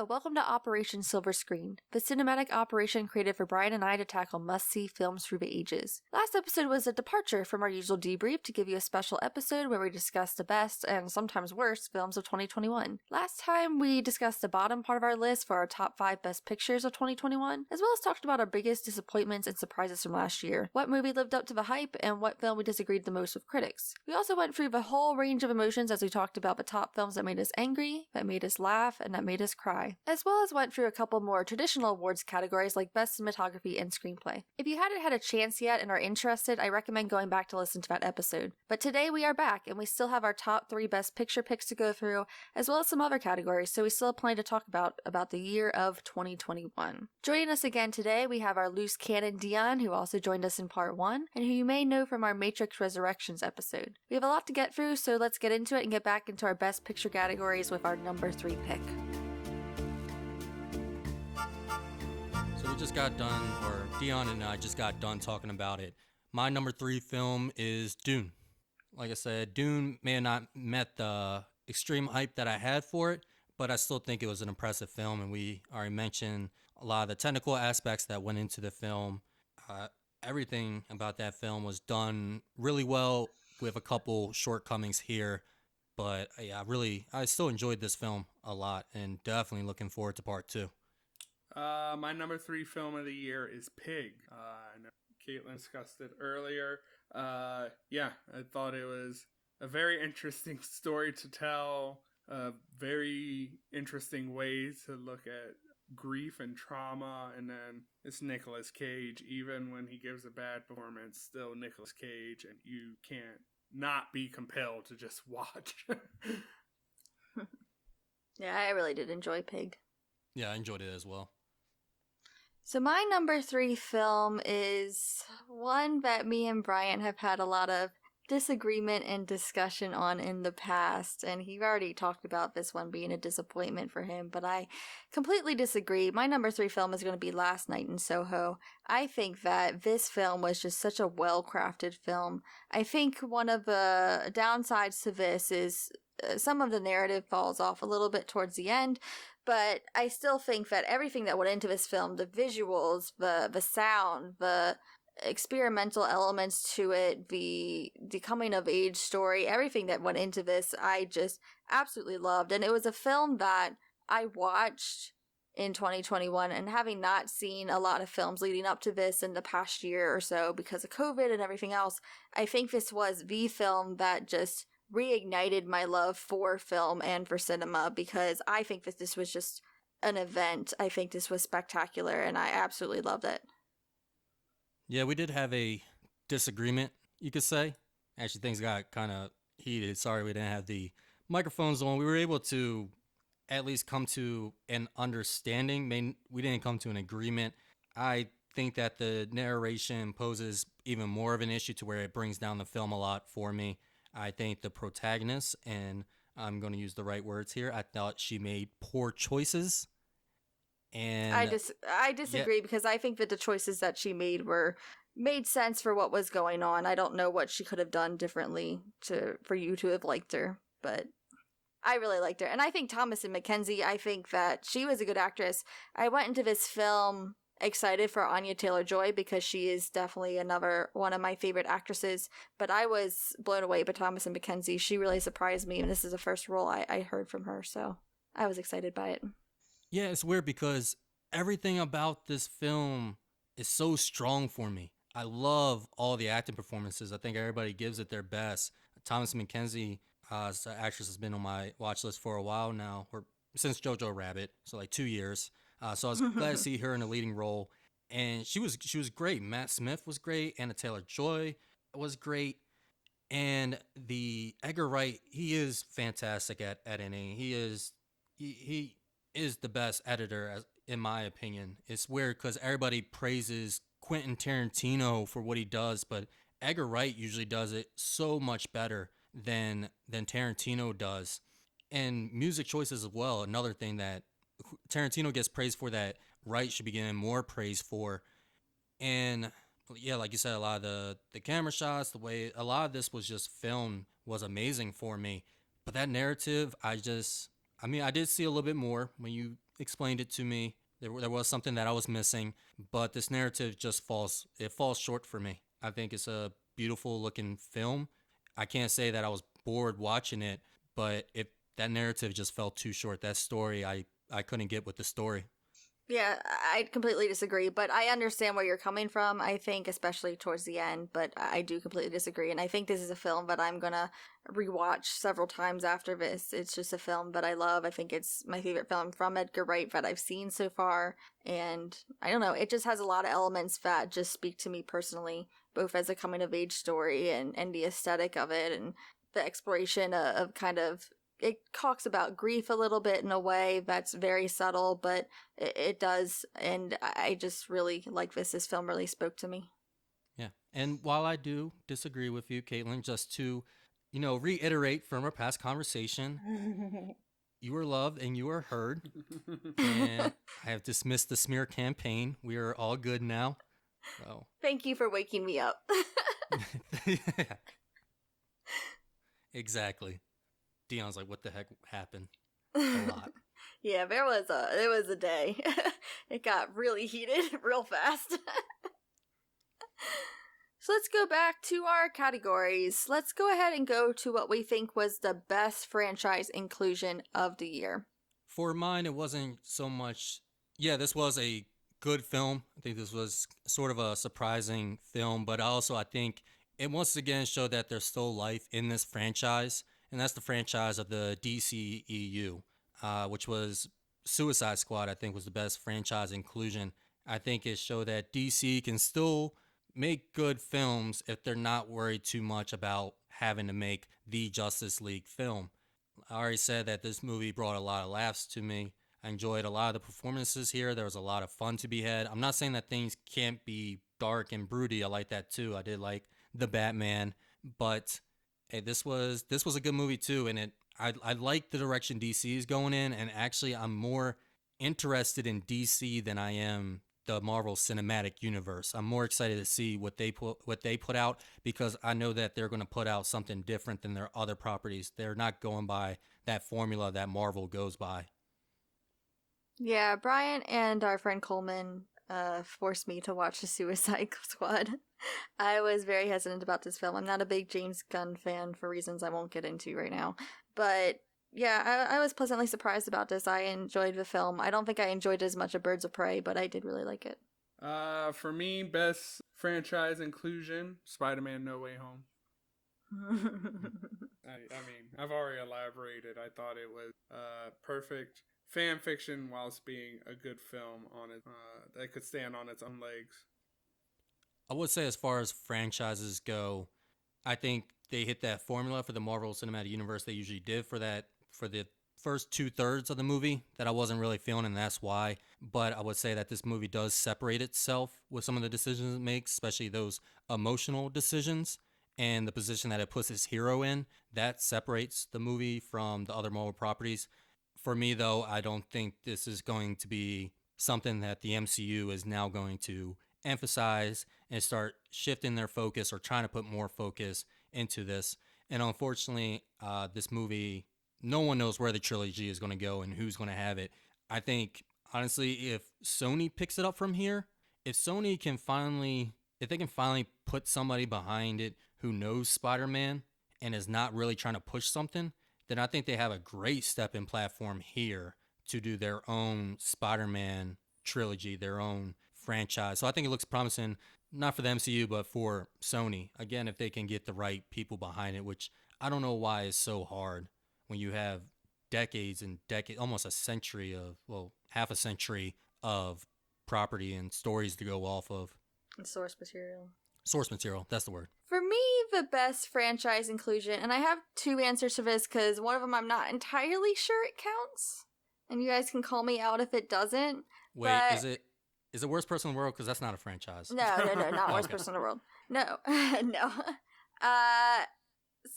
Hello, welcome to Operation Silver Screen, the cinematic operation created for Brian and I to tackle must-see films through the ages. Last episode was a departure from our usual debrief to give you a special episode where we discussed the best, and sometimes worst, films of 2021. Last time, we discussed the bottom part of our list for our top 5 best pictures of 2021, as well as talked about our biggest disappointments and surprises from last year, what movie lived up to the hype, and what film we disagreed the most with critics. We also went through the whole range of emotions as we talked about the top films that made us angry, that made us laugh, and that made us cry, as well as went through a couple more traditional awards categories like Best Cinematography and Screenplay. If you hadn't had a chance yet and are interested, I recommend going back to listen to that episode. But today we are back, and we still have our top 3 Best Picture picks to go through, as well as some other categories, so we still have plenty to talk about the year of 2021. Joining us again today, we have our loose cannon Deon, who also joined us in part 1, and who you may know from our Matrix Resurrections episode. We have a lot to get through, so let's get into it and get back into our Best Picture categories with our number 3 pick. So we just got done, or Deon and I just got done talking about it. My number 3 film is Dune. Like I said, Dune may have not met the extreme hype that I had for it, but I still think it was an impressive film, and we already mentioned a lot of the technical aspects that went into the film. Everything about that film was done really well with a couple shortcomings here, but yeah, I still enjoyed this film a lot, and definitely looking forward to part 2. My number 3 film of the year is Pig. I know Caitlyn discussed it earlier. I thought it was a very interesting story to tell, very interesting ways to look at grief and trauma, and then it's Nicolas Cage. Even when he gives a bad performance, still Nicolas Cage, and you can't not be compelled to just watch. Yeah, I really did enjoy Pig. Yeah, I enjoyed it as well. So my number 3 film is one that me and Bryant have had a lot of disagreement and discussion on in the past, and he already talked about this one being a disappointment for him, but I completely disagree. My number 3 film is going to be Last Night in Soho. I think that this film was just such a well-crafted film. I think one of the downsides to this is some of the narrative falls off a little bit towards the end, but I still think that everything that went into this film, the visuals, the sound, the experimental elements to it, the coming of age story, everything that went into this, I just absolutely loved. And it was a film that I watched in 2021, and having not seen a lot of films leading up to this in the past year or so because of COVID and everything else, I think this was the film that just reignited my love for film and for cinema, because I think that this was just an event. I think this was spectacular, and I absolutely loved it. Yeah, we did have a disagreement, you could say. Actually, things got kind of heated. Sorry we didn't have the microphones on. We were able to at least come to an understanding. We didn't come to an agreement. I think that the narration poses even more of an issue to where it brings down the film a lot for me. I think the protagonist, and I'm going to use the right words here, I thought she made poor choices. And I disagree, because I think that the choices that she made made sense for what was going on. I don't know what she could have done differently for you to have liked her, but I really liked her. And I think Thomasin McKenzie, I think that she was a good actress. I went into this film excited for Anya Taylor-Joy because she is definitely another one of my favorite actresses, but I was blown away by Thomasin McKenzie. She really surprised me, and this is the first role I heard from her, so I was excited by it. Yeah, it's weird because everything about this film is so strong for me. I love all the acting performances. I think everybody gives it their best. Thomasin McKenzie, as an actress, has been on my watch list for a while now, or since Jojo Rabbit, so like 2 years. So I was glad to see her in a leading role, and she was great. Matt Smith was great. Anna Taylor-Joy was great, and the Edgar Wright, he is fantastic at editing. He is the best editor, in my opinion. It's weird because everybody praises Quentin Tarantino for what he does, but Edgar Wright usually does it so much better than Tarantino does. And music choices as well, another thing that Tarantino gets praised for that Wright should be getting more praise for. And yeah, like you said, a lot of the camera shots, the way a lot of this was just filmed was amazing for me. But that narrative, I did see a little bit more when you explained it to me. There was something that I was missing, but this narrative just falls short for me. I think it's a beautiful looking film. I can't say that I was bored watching it, but that narrative just fell too short. That story, I couldn't get with the story. Yeah, I completely disagree, but I understand where you're coming from, I think, especially towards the end, but I do completely disagree. And I think this is a film that I'm gonna rewatch several times after this. It's just a film that I love. I think it's my favorite film from Edgar Wright that I've seen so far. And I don't know, it just has a lot of elements that just speak to me personally, both as a coming of age story and the aesthetic of it and the exploration of kind of it talks about grief a little bit in a way that's very subtle, but it does, and I just really like this. This film really spoke to me. Yeah. And while I do disagree with you, Caitlin, just to, reiterate from our past conversation, you were loved and you were heard. And I have dismissed the smear campaign. We are all good now. So. Thank you for waking me up. Exactly. Deon's like, what the heck happened? A lot. Yeah, there was a day. It got really heated real fast. So let's go back to our categories. Let's go ahead and go to what we think was the best franchise inclusion of the year. For mine, it wasn't so much. Yeah, this was a good film. I think this was sort of a surprising film, but also I think it once again showed that there's still life in this franchise. And that's the franchise of the DCEU, which was Suicide Squad, I think was the best franchise inclusion. I think it showed that DC can still make good films if they're not worried too much about having to make the Justice League film. I already said that this movie brought a lot of laughs to me. I enjoyed a lot of the performances here. There was a lot of fun to be had. I'm not saying that things can't be dark and broody. I like that too. I did like the Batman, but hey, this was a good movie too, and I like the direction DC is going in, and actually I'm more interested in DC than I am the Marvel Cinematic Universe. I'm more excited to see what they put out because I know that they're going to put out something different than their other properties. They're not going by that formula that Marvel goes by. Yeah, Brian and our friend Coleman forced me to watch the Suicide Squad. I was very hesitant about this film. I'm not a big James Gunn fan for reasons I won't get into right now. But yeah, I was pleasantly surprised about this. I enjoyed the film. I don't think I enjoyed it as much as Birds of Prey, but I did really like it. For me, best franchise inclusion, Spider-Man No Way Home. I mean, I've already elaborated. I thought it was perfect fan fiction whilst being a good film on it that could stand on its own legs. I would say as far as franchises go, I think they hit that formula for the Marvel Cinematic Universe they usually did for the first 2/3 of the movie that I wasn't really feeling, and that's why. But I would say that this movie does separate itself with some of the decisions it makes, especially those emotional decisions and the position that it puts its hero in. That separates the movie from the other Marvel properties. For me, though, I don't think this is going to be something that the MCU is now going to emphasize and start shifting their focus or trying to put more focus into this. And unfortunately, this movie, no one knows where the trilogy is going to go and who's going to have it. I think, honestly, if Sony picks it up from here, if they can finally put somebody behind it who knows Spider-Man and is not really trying to push something, then I think they have a great stepping platform here to do their own Spider-Man trilogy, their own franchise. So I think it looks promising, not for the MCU, but for Sony. Again, if they can get the right people behind it, which I don't know why is so hard when you have decades and decades, almost a century half a century of property and stories to go off of. And source material. Source material, that's the word. For me, the best franchise inclusion, and I have two answers to this because one of them I'm not entirely sure it counts, and you guys can call me out if it doesn't. Wait, but... is it Worst Person in the World? Because that's not a franchise. No, not Worst Person in the World. No, no.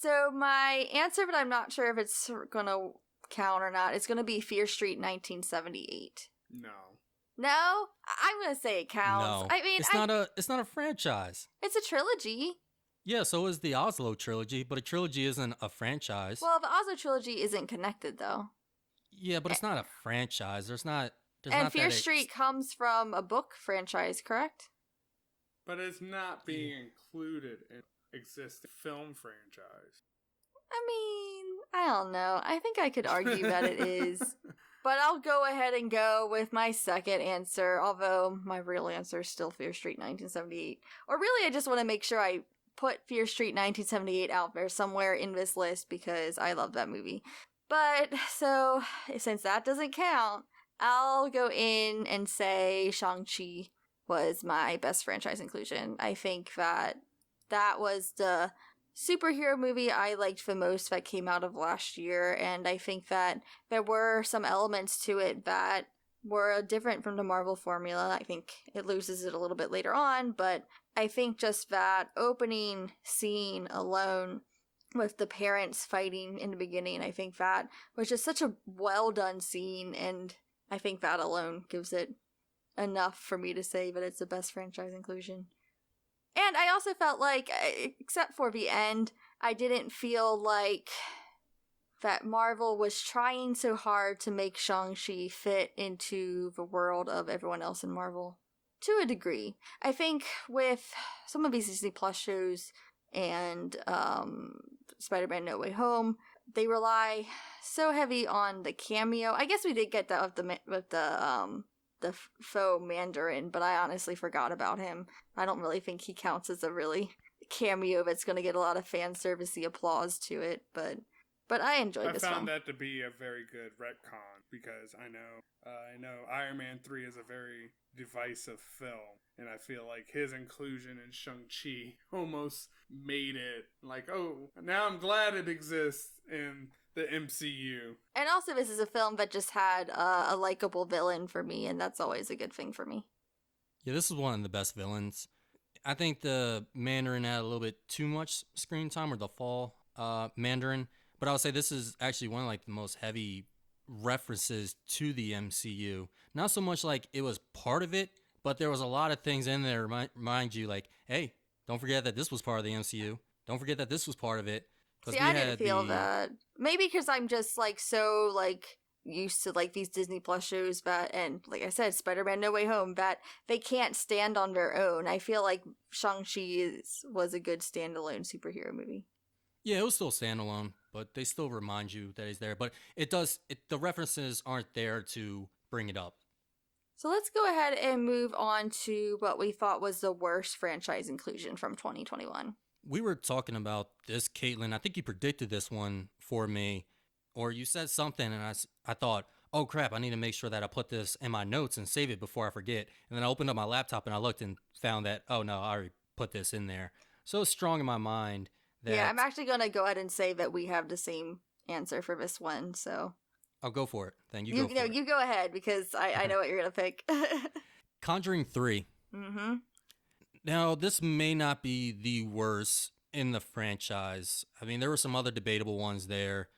So my answer, but I'm not sure if it's gonna count or not. It's gonna be Fear Street 1978. No. No, I'm gonna say it counts. No, I mean, it's not a franchise. It's a trilogy. Yeah, so is the Oslo trilogy, but a trilogy isn't a franchise. Well, the Oslo trilogy isn't connected though. Yeah, but it's not a franchise. There's And not Fear that Street comes from a book franchise, correct? But it's not yeah. being included in existing film franchise. I mean, I don't know. I think I could argue that it is. But I'll go ahead and go with my second answer, although my real answer is still Fear Street 1978. Or really, I just want to make sure I put Fear Street 1978 out there somewhere in this list because I love that movie. But, so, since that doesn't count, I'll go in and say Shang-Chi was my best franchise inclusion. I think that that was the superhero movie I liked the most that came out of last year, and I think that there were some elements to it that were different from the Marvel formula. I think it loses it a little bit later on, but I think just that opening scene alone with the parents fighting in the beginning, I think that was just such a well done scene, and I think that alone gives it enough for me to say that it's the best franchise inclusion. And I also felt like, except for the end, I didn't feel like that Marvel was trying so hard to make Shang-Chi fit into the world of everyone else in Marvel. To a degree. I think with some of these Disney Plus shows and Spider-Man No Way Home, they rely so heavy on the cameo. I guess we did get that with the faux Mandarin, but I honestly forgot about him. I don't really think he counts as a really cameo that's going to get a lot of fan servicey applause to it, but I enjoyed I this found film. that to be a very good retcon because I know Iron Man 3 is a very divisive film, and I feel like his inclusion in Shang-Chi almost made it like, oh, now I'm glad it exists in the MCU. And also, this is a film that just had a likable villain for me, and that's always a good thing for me. Yeah, this is one of the best villains. I think the Mandarin had a little bit too much screen time, or the fall Mandarin. But I would say this is actually one of like the most heavy references to the MCU. Not so much like it was part of it, but there was a lot of things in there to remind you, like, hey, don't forget that this was part of the MCU. Don't forget that this was part of it. See, I didn't feel that. Maybe because I'm just like so like used to like these Disney Plus shows that, and like I said, Spider-Man No Way Home, that they can't stand on their own. I feel like Shang-Chi was a good standalone superhero movie. Yeah, it was still standalone, but they still remind you that he's there. But the references aren't there to bring it up. So let's go ahead and move on to what we thought was the worst franchise inclusion from 2021. We were talking about this, Caitlyn. I think you predicted this one for me, or you said something, and I thought, oh crap, I need to make sure that I put this in my notes and save it before I forget. And then I opened up my laptop and I looked and found that, oh no, I already put this in there. So it's strong in my mind that. Yeah, I'm actually going to go ahead and say that we have the same answer for this one, so. I'll go for it. Then you go for it. You go ahead because I know what you're going to pick. Conjuring 3. Mm-hmm. Now, this may not be the worst in the franchise. I mean, there were some other debatable ones there.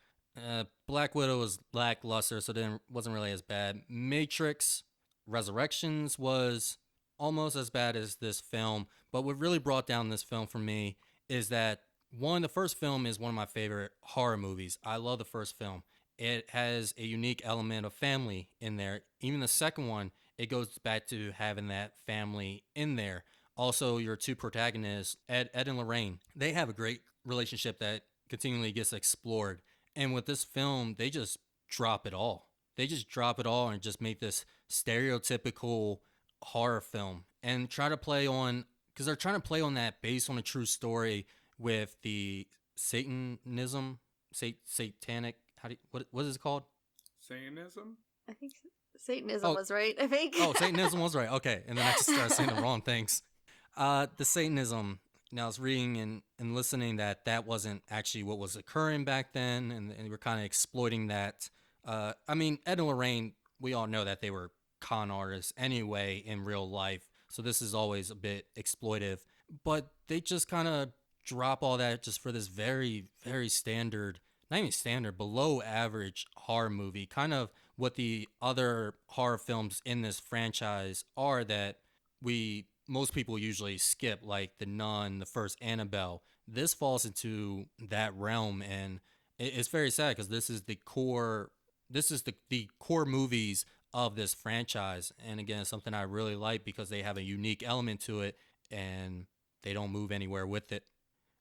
Black Widow was lackluster, so it wasn't really as bad. Matrix Resurrections was almost as bad as this film. But what really brought down this film for me is that, one, the first film is one of my favorite horror movies. I love the first film. It has a unique element of family in there. Even the second one, it goes back to having that family in there. Also, your two protagonists, Ed and Lorraine, they have a great relationship that continually gets explored. And with this film, they just drop it all. They just drop it all and just make this stereotypical horror film and try to play on, because they're trying to play on that based on a true story with the Satanism, satanic, what is it called? Satanism? I think Satanism was right, I think. Oh, Satanism was right. Okay. And then I just started saying the wrong things. The Satanism, now I was reading and listening that wasn't actually what was occurring back then, and they were kind of exploiting that. I mean, Ed and Lorraine, we all know that they were con artists anyway in real life, so this is always a bit exploitive. But they just kind of drop all that just for this very, very standard, not even standard, below average horror movie, kind of what the other horror films in this franchise are that most people usually skip, like The Nun, the first Annabelle. This falls into that realm, and it's very sad because this is the core this is the core movies of this franchise. And again, it's something I really like because they have a unique element to it and they don't move anywhere with it.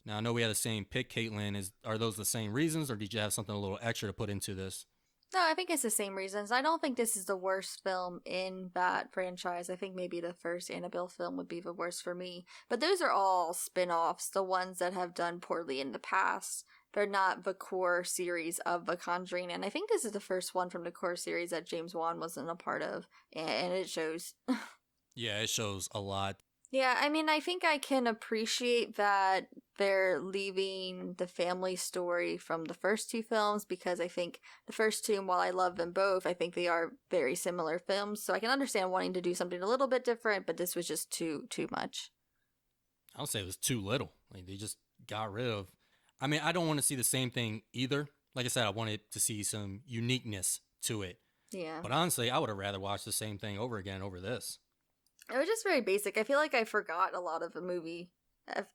Now I know we had the same pick, Caitlin. Are those the same reasons, or did you have something a little extra to put into this? No, I think it's the same reasons. I don't think this is the worst film in that franchise. I think maybe the first Annabelle film would be the worst for me. But those are all spin offs, the ones that have done poorly in the past. They're not the core series of The Conjuring. And I think this is the first one from the core series that James Wan wasn't a part of. And it shows. Yeah, it shows a lot. Yeah, I mean, I think I can appreciate that they're leaving the family story from the first two films because I think the first two, and while I love them both, I think they are very similar films. So I can understand wanting to do something a little bit different, but this was just too much. I would say it was too little. Like they just got rid of. I mean, I don't want to see the same thing either. Like I said, I wanted to see some uniqueness to it. Yeah. But honestly, I would have rather watched the same thing over again over this. It was just very basic. I feel like I forgot a lot of the movie as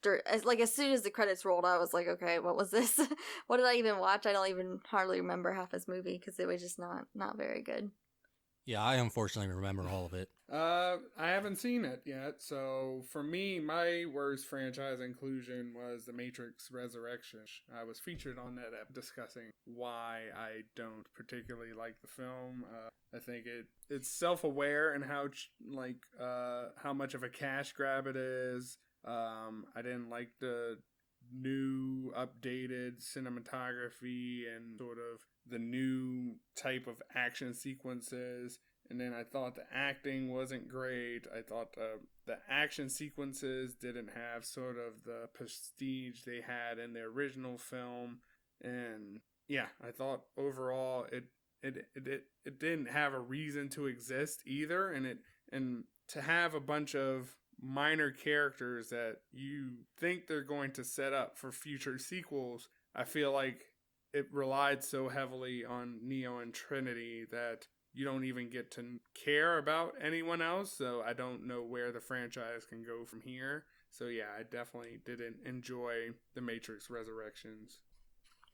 soon as the credits rolled. I was like, okay, what was this? What did I even watch? I don't even hardly remember half this movie because it was just not very good. Yeah, I unfortunately remember all of it. I haven't seen it yet, so for me, my worst franchise inclusion was The Matrix Resurrection. I was featured on that app discussing why I don't particularly like the film. I think it's self-aware and how much of a cash grab it is. I didn't like the new updated cinematography and sort of the new type of action sequences. And then I thought the acting wasn't great. I thought the action sequences didn't have sort of the prestige they had in the original film. And yeah, I thought overall it didn't have a reason to exist either. And to have a bunch of minor characters that you think they're going to set up for future sequels, I feel like it relied so heavily on Neo and Trinity that you don't even get to care about anyone else. So I don't know where the franchise can go from here. So yeah, I definitely didn't enjoy The Matrix Resurrections.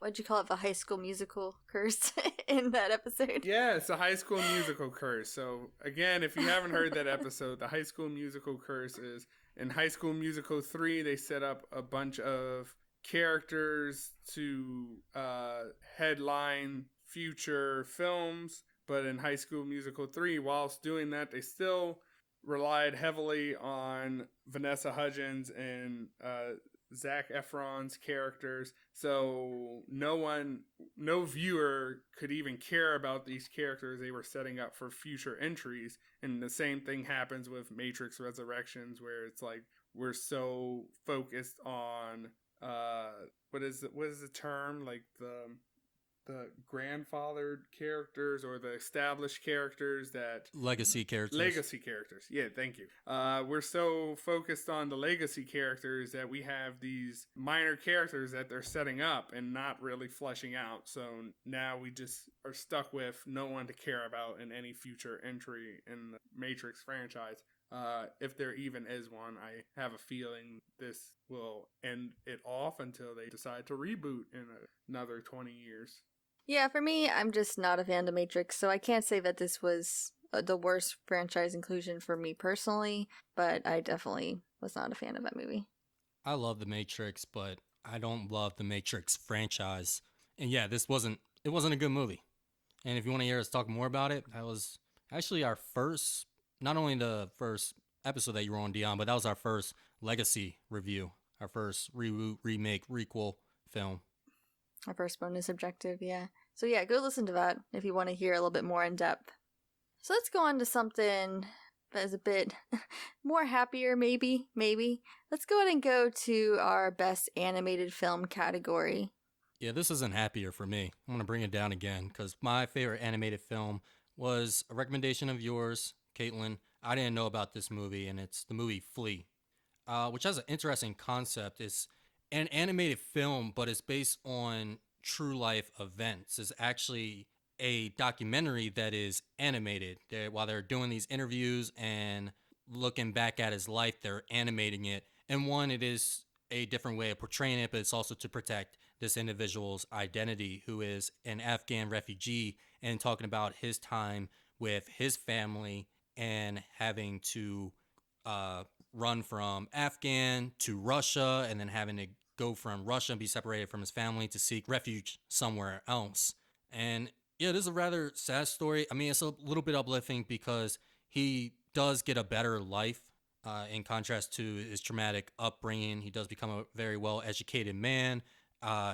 What'd you call it? The High School Musical curse in that episode? Yeah, it's a High School Musical curse. So again, if you haven't heard that episode, the High School Musical curse is in High School Musical 3, they set up a bunch of characters to headline future films. But in High School Musical 3, whilst doing that, they still relied heavily on Vanessa Hudgens and Zac Efron's characters. So no viewer could even care about these characters they were setting up for future entries. And the same thing happens with Matrix Resurrections, where it's like we're so focused on what is the term, like the grandfathered characters or the established characters that Legacy characters. Legacy characters. Yeah, thank you. We're so focused on the legacy characters that we have these minor characters that they're setting up and not really fleshing out. So now we just are stuck with no one to care about in any future entry in the Matrix franchise. If there even is one, I have a feeling this will end it off until they decide to reboot in another 20 years. Yeah, for me, I'm just not a fan of Matrix, so I can't say that this was the worst franchise inclusion for me personally, but I definitely was not a fan of that movie. I love The Matrix, but I don't love the Matrix franchise. And yeah, it wasn't a good movie. And if you want to hear us talk more about it, that was actually our first, not only the first episode that you were on, Deon, but that was our first Legacy review, our first reboot, remake, requel film. Our first bonus objective, yeah. So yeah, go listen to that if you want to hear a little bit more in depth. So let's go on to something that is a bit more happier, maybe. Let's go ahead and go to our best animated film category. Yeah, this isn't happier for me. I'm going to bring it down again because my favorite animated film was a recommendation of yours, Caitlin. I didn't know about this movie, and it's the movie Flea, which has an interesting concept. It's an animated film, but it's based on true life events. It's actually a documentary that is animated. While they're doing these interviews and looking back at his life, they're animating it. And one, it is a different way of portraying it, but it's also to protect this individual's identity, who is an Afghan refugee and talking about his time with his family and having to run from Afghan to Russia and then having to go from Russia and be separated from his family to seek refuge somewhere else. And yeah, this is a rather sad story. I mean, it's a little bit uplifting because he does get a better life in contrast to his traumatic upbringing. He does become a very well educated man.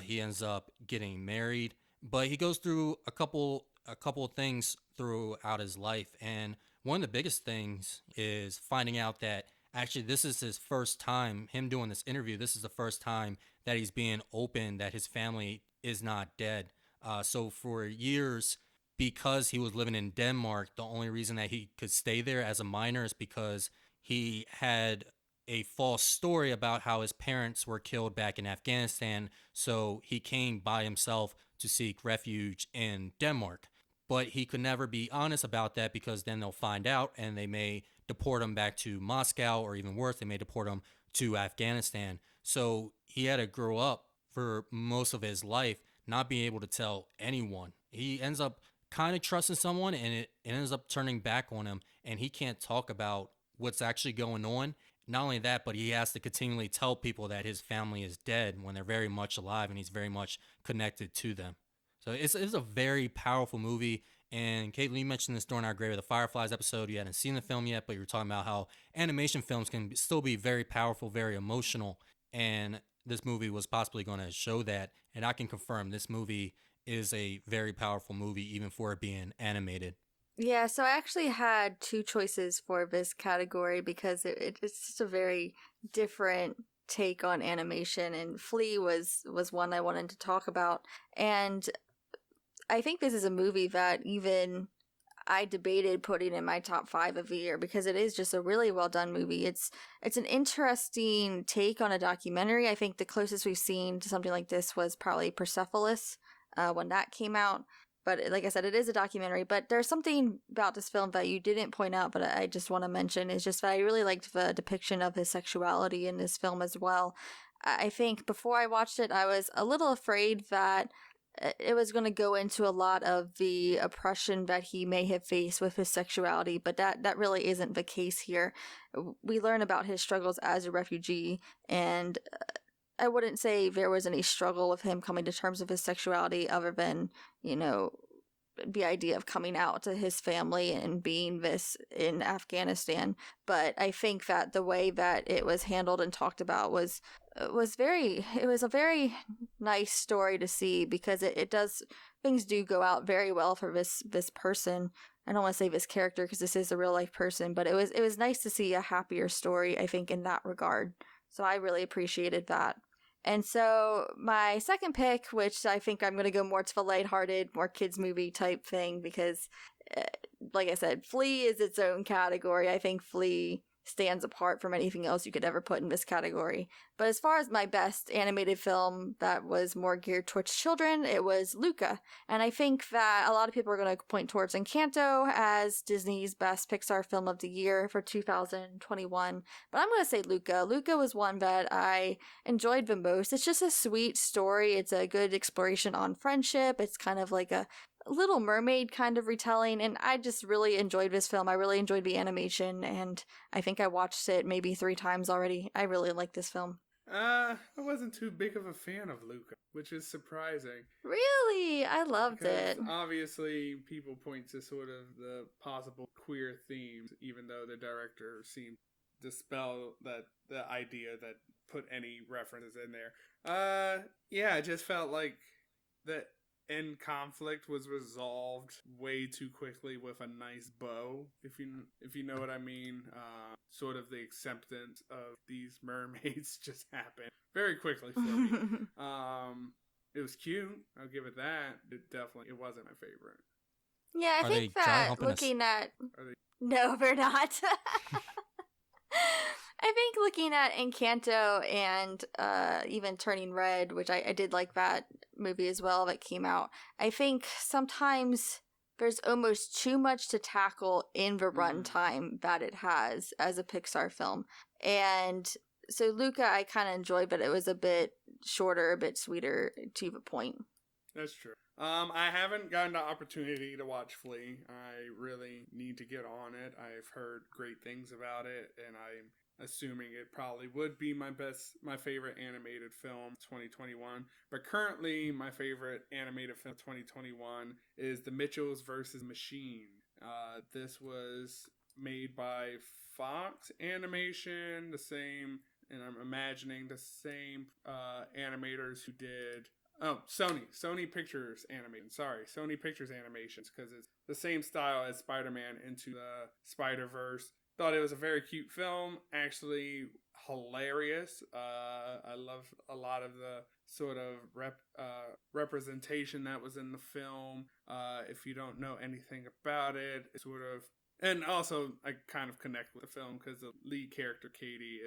He ends up getting married, but he goes through a couple of things throughout his life, and one of the biggest things is finding out that actually this is his first time him doing this interview. This is the first time that he's being open that his family is not dead. So for years, because he was living in Denmark, the only reason that he could stay there as a minor is because he had a false story about how his parents were killed back in Afghanistan. So he came by himself to seek refuge in Denmark. But he could never be honest about that because then they'll find out and they may deport him back to Moscow, or even worse, they may deport him to Afghanistan. So he had to grow up for most of his life not being able to tell anyone. He ends up kind of trusting someone, and it ends up turning back on him, and he can't talk about what's actually going on. Not only that, but he has to continually tell people that his family is dead when they're very much alive and he's very much connected to them. So it's a very powerful movie. And Caitlin, you mentioned this during our Grave of the Fireflies episode. You hadn't seen the film yet, but you were talking about how animation films can still be very powerful, very emotional. And this movie was possibly going to show that. And I can confirm this movie is a very powerful movie, even for it being animated. Yeah, so I actually had two choices for this category because it's just a very different take on animation, and Flea was one I wanted to talk about. And I think this is a movie that even I debated putting in my top 5 of the year because it is just a really well done movie. It's an interesting take on a documentary. I think the closest we've seen to something like this was probably Persepolis when that came out. But like I said, it is a documentary. But there's something about this film that you didn't point out, but I just want to mention is just that I really liked the depiction of his sexuality in this film as well. I think before I watched it, I was a little afraid that it was going to go into a lot of the oppression that he may have faced with his sexuality, but that really isn't the case here. We learn about his struggles as a refugee, and I wouldn't say there was any struggle with him coming to terms with his sexuality other than, the idea of coming out to his family and being this in Afghanistan. But I think that the way that it was handled and talked about was a very nice story to see because it does, things do go out very well for this person. I don't want to say this character because this is a real life person, but it was nice to see a happier story, I think, in that regard. So I really appreciated that. And so my second pick, which I think I'm going to go more to the lighthearted, more kids movie type thing, because like I said, Flea is its own category. I think Flea stands apart from anything else you could ever put in this category. But as far as my best animated film that was more geared towards children, it was Luca. And I think that a lot of people are going to point towards Encanto as Disney's best Pixar film of the year for 2021. But I'm going to say Luca. Luca was one that I enjoyed the most. It's just a sweet story. It's a good exploration on friendship. It's kind of like a Little Mermaid kind of retelling, and I just really enjoyed this film. I really enjoyed the animation, and I think I watched it maybe 3 times already. I really like this film. I wasn't too big of a fan of Luca, which is surprising. Really? I loved Because it. obviously people point to sort of the possible queer themes, even though the director seemed to dispel the idea that put any references in there. Yeah, it just felt like that end conflict was resolved way too quickly with a nice bow, if you know what I mean. Sort of the acceptance of these mermaids just happened very quickly for me. It was cute, I'll give it that. It wasn't my favorite. Yeah, I Are they think dry that humping us? looking at... Are they... No, they're not. I think looking at Encanto and even Turning Red, which I did like that movie as well that came out, I think sometimes there's almost too much to tackle in the runtime that it has as a Pixar film. And so Luca I kind of enjoyed, but it was a bit shorter, a bit sweeter to the point. That's true. I haven't gotten the opportunity to watch Flea. I really need to get on it. I've heard great things about it, and I'm assuming it probably would be my favorite animated film 2021. But currently, my favorite animated film 2021 is The Mitchells versus Machine. This was made by Fox Animation, the same, and I'm imagining the same animators who did. Oh, Sony Pictures Animation. Sorry, Sony Pictures Animations, because it's the same style as Spider-Man Into the Spider-Verse. Thought it was a very cute film, actually hilarious. I love a lot of the sort of representation that was in the film. If you don't know anything about it, it's sort of, and also I kind of connect with the film because the lead character Katie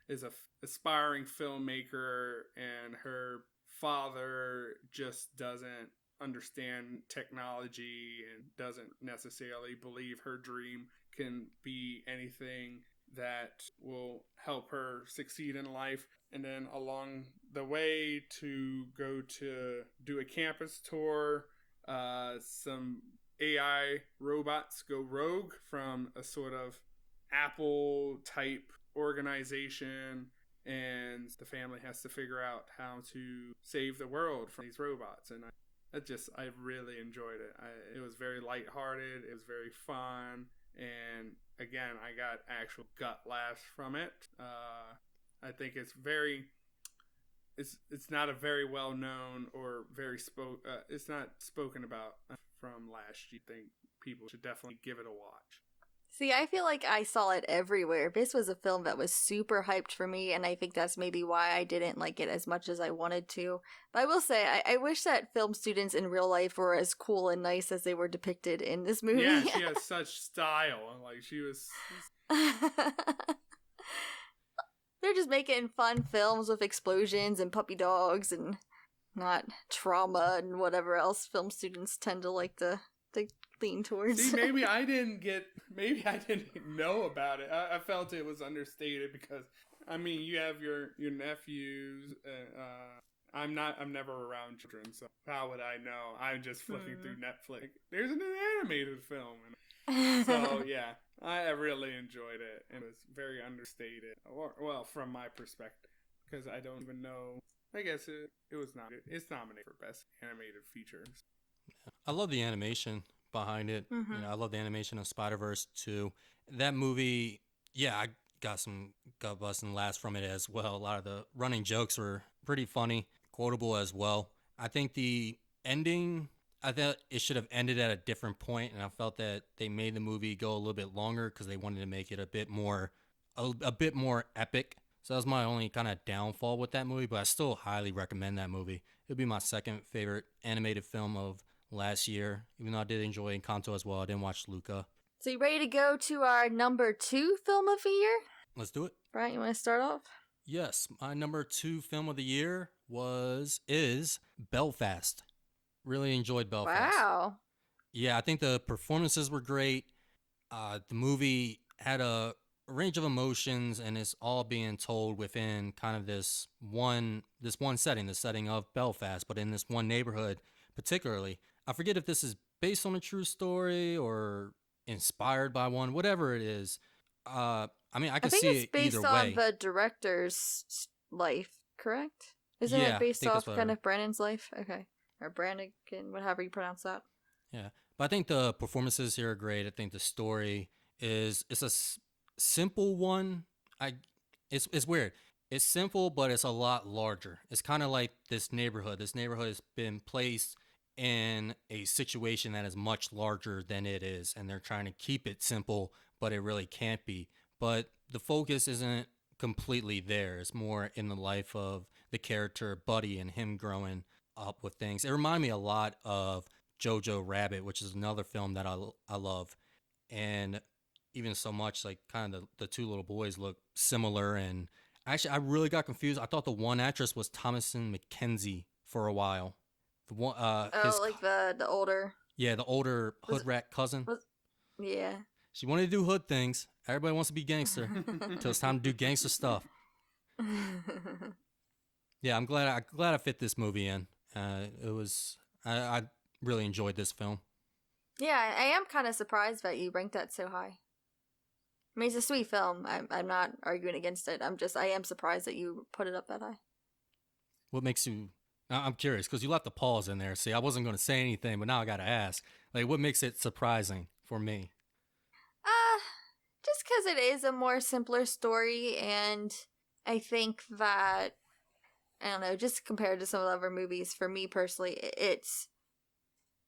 is a aspiring filmmaker, and her father just doesn't understand technology and doesn't necessarily believe her dream can be anything that will help her succeed in life. And then along the way to go to do a campus tour, some AI robots go rogue from a sort of Apple type organization, and the family has to figure out how to save the world from these robots. And I really enjoyed it. It was very lighthearted. It was very fun. And again, I got actual gut laughs from it. I think it's not a very well known or it's not spoken about from last year. I think people should definitely give it a watch. See, I feel like I saw it everywhere. This was a film that was super hyped for me, and I think that's maybe why I didn't like it as much as I wanted to. But I will say, I wish that film students in real life were as cool and nice as they were depicted in this movie. Yeah, she has such style. Like, she was... They're just making fun films with explosions and puppy dogs and not trauma and whatever else film students tend to like to lean towards. See, maybe I didn't know about it. I felt it was understated because, I mean, you have your nephews. I'm never around children, so how would I know? I'm just flipping through Netflix. There's an animated film. So, yeah, I really enjoyed it. It was very understated. Well, from my perspective, because I don't even know. I guess it was not. It's nominated for Best Animated Features. I love the animation behind it. Mm-hmm. You know, I love the animation of Spider-Verse too. That movie, yeah, I got some gut busting laughs from it as well. A lot of the running jokes were pretty funny, quotable as well. I think the ending, I thought it should have ended at a different point, and I felt that they made the movie go a little bit longer because they wanted to make it a bit more epic. So that was my only kind of downfall with that movie, but I still highly recommend that movie. It would be my second favorite animated film of last year, even though I did enjoy Encanto as well. I didn't watch Luca. So you ready to go to our number 2 film of the year? Let's do it. Brian, you want to start off? Yes, my number 2 film of the year is Belfast. Really enjoyed Belfast. Wow. Yeah, I think the performances were great. The movie had a range of emotions, and it's all being told within kind of this one setting, the setting of Belfast, but in this one neighborhood particularly. I forget if this is based on a true story or inspired by one, whatever it is. I mean, I can see it either way. I think it's based on the director's life, correct? Isn't it based off kind of Brandon's life? Okay. Or Brandon, whatever you pronounce that. Yeah. But I think the performances here are great. I think the story it's a simple one. It's weird. It's simple, but it's a lot larger. It's kind of like this neighborhood. This neighborhood has been placed in a situation that is much larger than it is, and they're trying to keep it simple, but it really can't be. But the focus isn't completely there. It's more in the life of the character Buddy and him growing up with things. It reminded me a lot of Jojo Rabbit, which is another film that I love. And even so much, like, kind of the two little boys look similar. And actually, I really got confused. I thought the one actress was Thomasin McKenzie for a while. The one, the older. Yeah, the older hood rat cousin. Yeah. She wanted to do hood things. Everybody wants to be gangster until it's time to do gangster stuff. Yeah, I'm glad I fit this movie in. It was I really enjoyed this film. Yeah, I am kind of surprised that you ranked that so high. I mean, it's a sweet film. I'm not arguing against it. I am surprised that you put it up that high. What makes you? I'm curious because you left a pause in there. See, I wasn't going to say anything, but now I got to ask. Like, what makes it surprising for me? Uh, just because it is a more simpler story, and I think that, I don't know, just compared to some of the other movies, for me personally, it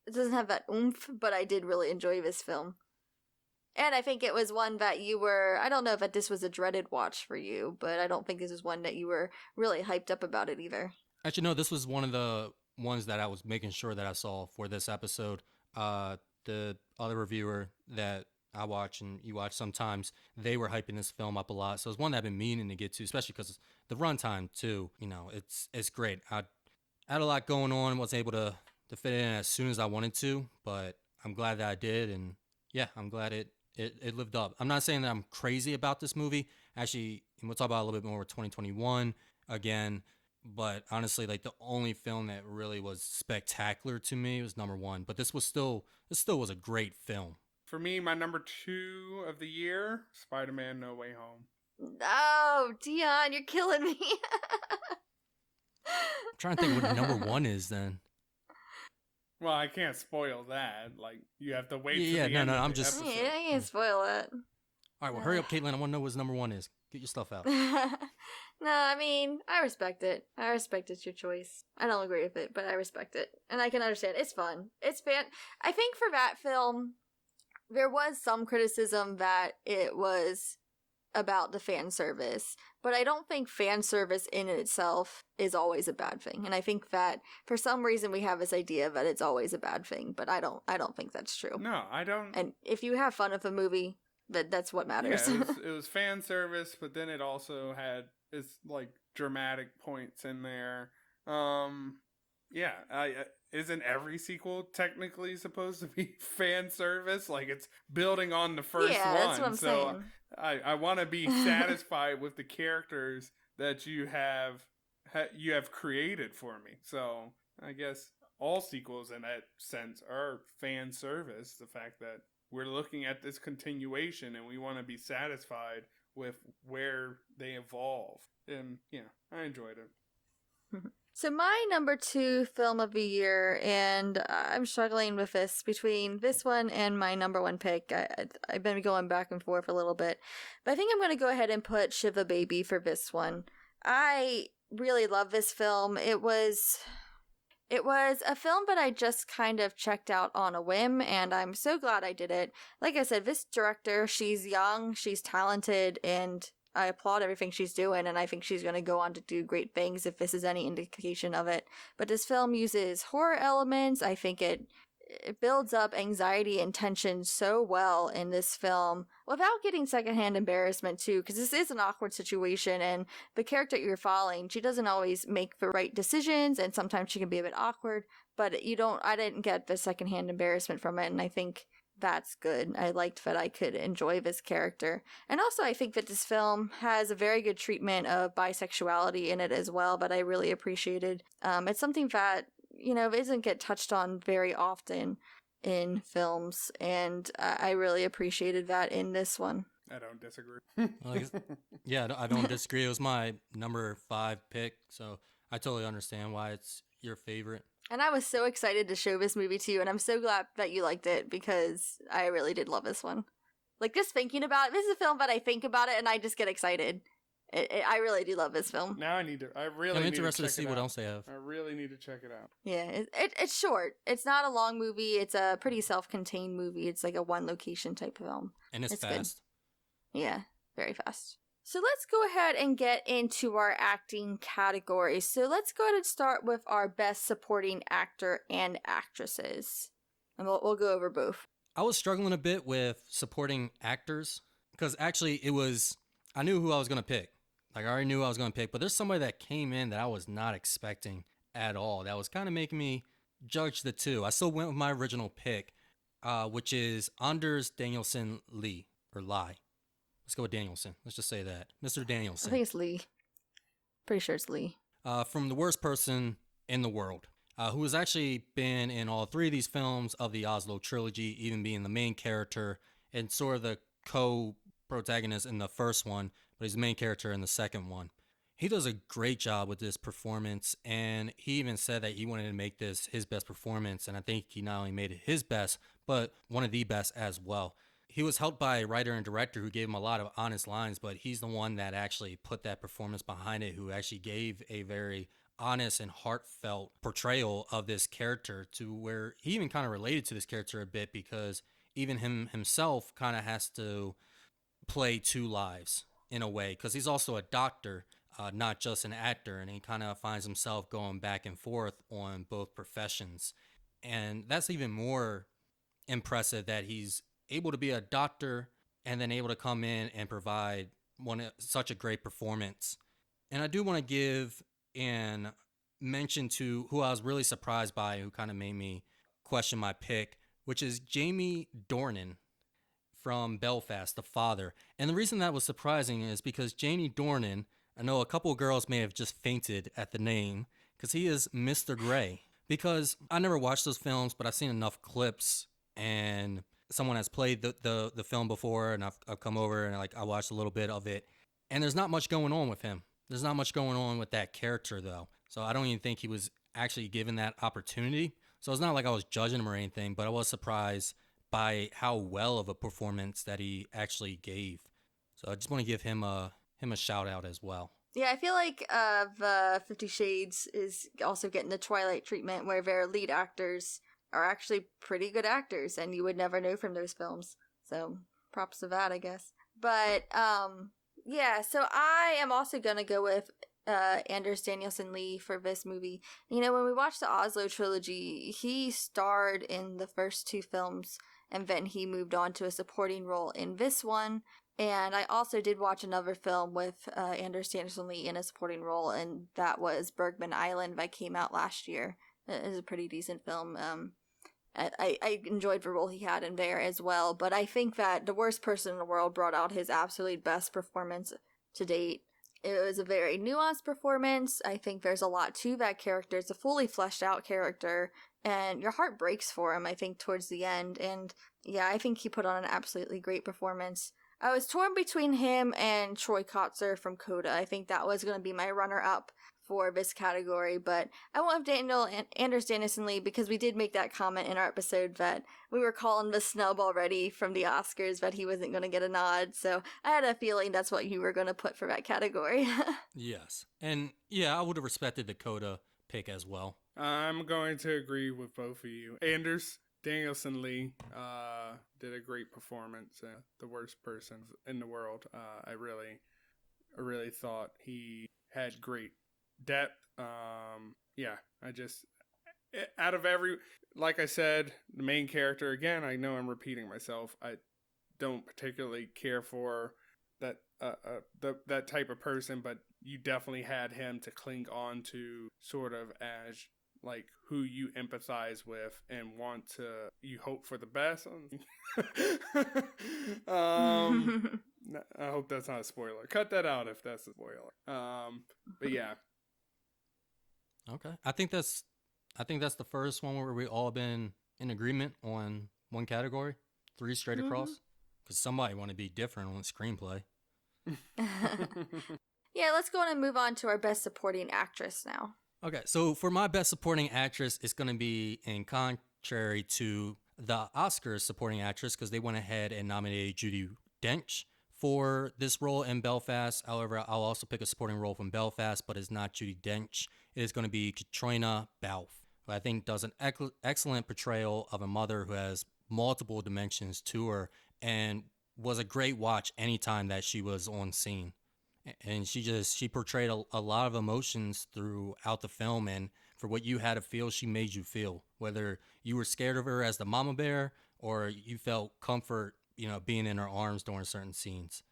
doesn't have that oomph, but I did really enjoy this film. And I think it was one that you were, I don't know if this was a dreaded watch for you, but I don't think this was one that you were really hyped up about it either. Actually, no, this was one of the ones that I was making sure that I saw for this episode. The other reviewer that I watch and you watch sometimes, they were hyping this film up a lot. So it's one that I've been meaning to get to, especially because the runtime too. You know, it's great. I had a lot going on, wasn't able to fit it in as soon as I wanted to, but I'm glad that I did, and yeah, I'm glad it lived up. I'm not saying that I'm crazy about this movie. Actually, and we'll talk about it a little bit more with 2021 again. But honestly, like the only film that really was spectacular to me was number one. But this still was a great film. For me, my number 2 of the year, Spider-Man: No Way Home. Oh, Deon, you're killing me. I'm trying to think what number one is then. Well, I can't spoil that. Like, you have to wait. Yeah, to the no, end no, of I'm the just- episode. I can't spoil it. All right, well, hurry up, Caitlyn. I want to know what number one is. Get your stuff out. No, I mean, I respect it. I respect it's your choice. I don't agree with it, but I respect it. And I can understand. It's fun. It's fan. I think for that film, there was some criticism that it was about the fan service, but I don't think fan service in itself is always a bad thing. And I think that for some reason we have this idea that it's always a bad thing, but I don't think that's true. No, I don't. And if you have fun with a movie, that's what matters. Yeah, it was fan service, but then it also had its like dramatic points in there. Yeah, isn't every sequel technically supposed to be fan service? Like it's building on the first yeah, one. that's what I'm so saying. I want to be satisfied with the characters that you have created for me. So I guess all sequels in that sense are fan service. The fact that we're looking at this continuation and we want to be satisfied with where they evolve. And yeah, I enjoyed it. So my number 2 film of the year, and I'm struggling with this between this one and my number 1 pick. I've been going back and forth a little bit, but I think I'm going to go ahead and put Shiva Baby for this one. I really love this film. It was a film that I just kind of checked out on a whim, and I'm so glad I did it. Like I said, this director, she's young, she's talented, and I applaud everything she's doing, and I think she's going to go on to do great things if this is any indication of it. But this film uses horror elements. I think it builds up anxiety and tension so well in this film without getting secondhand embarrassment too, because this is an awkward situation, and the character you're following, she doesn't always make the right decisions, and sometimes she can be a bit awkward, but I didn't get the secondhand embarrassment from it, and I think that's good. I liked that I could enjoy this character. And also I think that this film has a very good treatment of bisexuality in it as well, that I really appreciated. It's something that, doesn't get touched on very often in films, and I really appreciated that in this one. I don't disagree. Yeah, I don't disagree. It was my number 5 pick, so I totally understand why it's your favorite. And I was so excited to show this movie to you, and I'm so glad that you liked it, because I really did love this one. Like, just thinking about it, this is a film that I think about it, and I just get excited. I really do love this film. Now I really I'm need interested to check see it what out. else they have. I really need to check it out. Yeah, it's short. It's not a long movie. It's a pretty self-contained movie. It's like a one-location type of film. And it's fast. Good. Yeah, very fast. So let's go ahead and get into our acting categories. So let's go ahead and start with our best supporting actor and actresses. And we'll go over both. I was struggling a bit with supporting actors because actually I knew who I was going to pick. Like I already knew who I was going to pick, but there's somebody that came in that I was not expecting at all. That was kind of making me judge the two. I still went with my original pick, which is Anders Danielsen Lee, or Lai. Let's go with Danielson. Let's just say that. Mr. Danielson. I think it's Lee. Pretty sure it's Lee. From The Worst Person in the World. who has actually been in all three of these films of the Oslo trilogy, even being the main character and sort of the co-protagonist in the first one, but he's the main character in the second one. He does a great job with this performance, and he even said that he wanted to make this his best performance, and I think he not only made it his best, but one of the best as well. He was helped by a writer and director who gave him a lot of honest lines, but he's the one that actually put that performance behind it, who actually gave a very honest and heartfelt portrayal of this character, to where he even kind of related to this character a bit, because even himself kind of has to play two lives in a way, because he's also a doctor, not just an actor, and he kind of finds himself going back and forth on both professions. And that's even more impressive, that he's able to be a doctor and then able to come in and provide such a great performance. And I do want to give and mention to who I was really surprised by, who kind of made me question my pick, which is Jamie Dornan from Belfast, the father. And the reason that was surprising is because Jamie Dornan, I know a couple of girls may have just fainted at the name, because he is Mr. Grey. Because I never watched those films, but I've seen enough clips, and someone has played the film before, and I've come over and I watched a little bit of it, and there's not much going on with him. There's not much going on with that character, though. So I don't even think he was actually given that opportunity. So it's not like I was judging him or anything, but I was surprised by how well of a performance that he actually gave. So I just want to give him a shout out as well. Yeah, I feel like 50 Shades is also getting the Twilight treatment, where their lead actors are actually pretty good actors, and you would never know from those films. So props to that, I guess. But yeah, so I am also gonna go with Anders Danielson Lee for this movie. You know, when we watched the Oslo trilogy, he starred in the first two films, and then he moved on to a supporting role in this one. And I also did watch another film with Anders Danielson Lee in a supporting role, and that was Bergman Island, that came out last year. It is a pretty decent film. I enjoyed the role he had in there as well, but I think that The Worst Person in the World brought out his absolutely best performance to date. It was a very nuanced performance. I think there's a lot to that character. It's a fully fleshed out character, and your heart breaks for him, I think, towards the end. And yeah, I think he put on an absolutely great performance. I was torn between him and Troy Kotzer from Coda. I think that was going to be my runner-up for this category, but I went with Anders Danielson Lee because we did make that comment in our episode that we were calling the snub already from the Oscars, that he wasn't going to get a nod, so I had a feeling that's what you were going to put for that category. Yes. And yeah, I would have respected the Coda pick as well. I'm going to agree with both of you. Anders Danielson Lee did a great performance. The Worst Person in the World. I really thought he had great depth. Yeah, out of like I said, the main character, again, I know I'm repeating myself. I don't particularly care for that type of person, but you definitely had him to cling on to, sort of as like who you empathize with and you hope for the best. I hope that's not a spoiler. Cut that out if that's a spoiler. But yeah. Okay. I think that's the first one where we all been in agreement on one category, 3 straight across. Because somebody want to be different on the screenplay. Yeah, let's go on and move on to our Best Supporting Actress now. Okay, so for my Best Supporting Actress, it's going to be in contrary to the Oscars Supporting Actress, because they went ahead and nominated Judi Dench for this role in Belfast. However, I'll also pick a supporting role from Belfast, but it's not Judi Dench. It is going to be Katrina Balfe, who I think does an excellent portrayal of a mother who has multiple dimensions to her, and was a great watch anytime that she was on scene. And she portrayed a lot of emotions throughout the film, and for what you had to feel, she made you feel. Whether you were scared of her as the mama bear, or you felt comfort, being in her arms during certain scenes.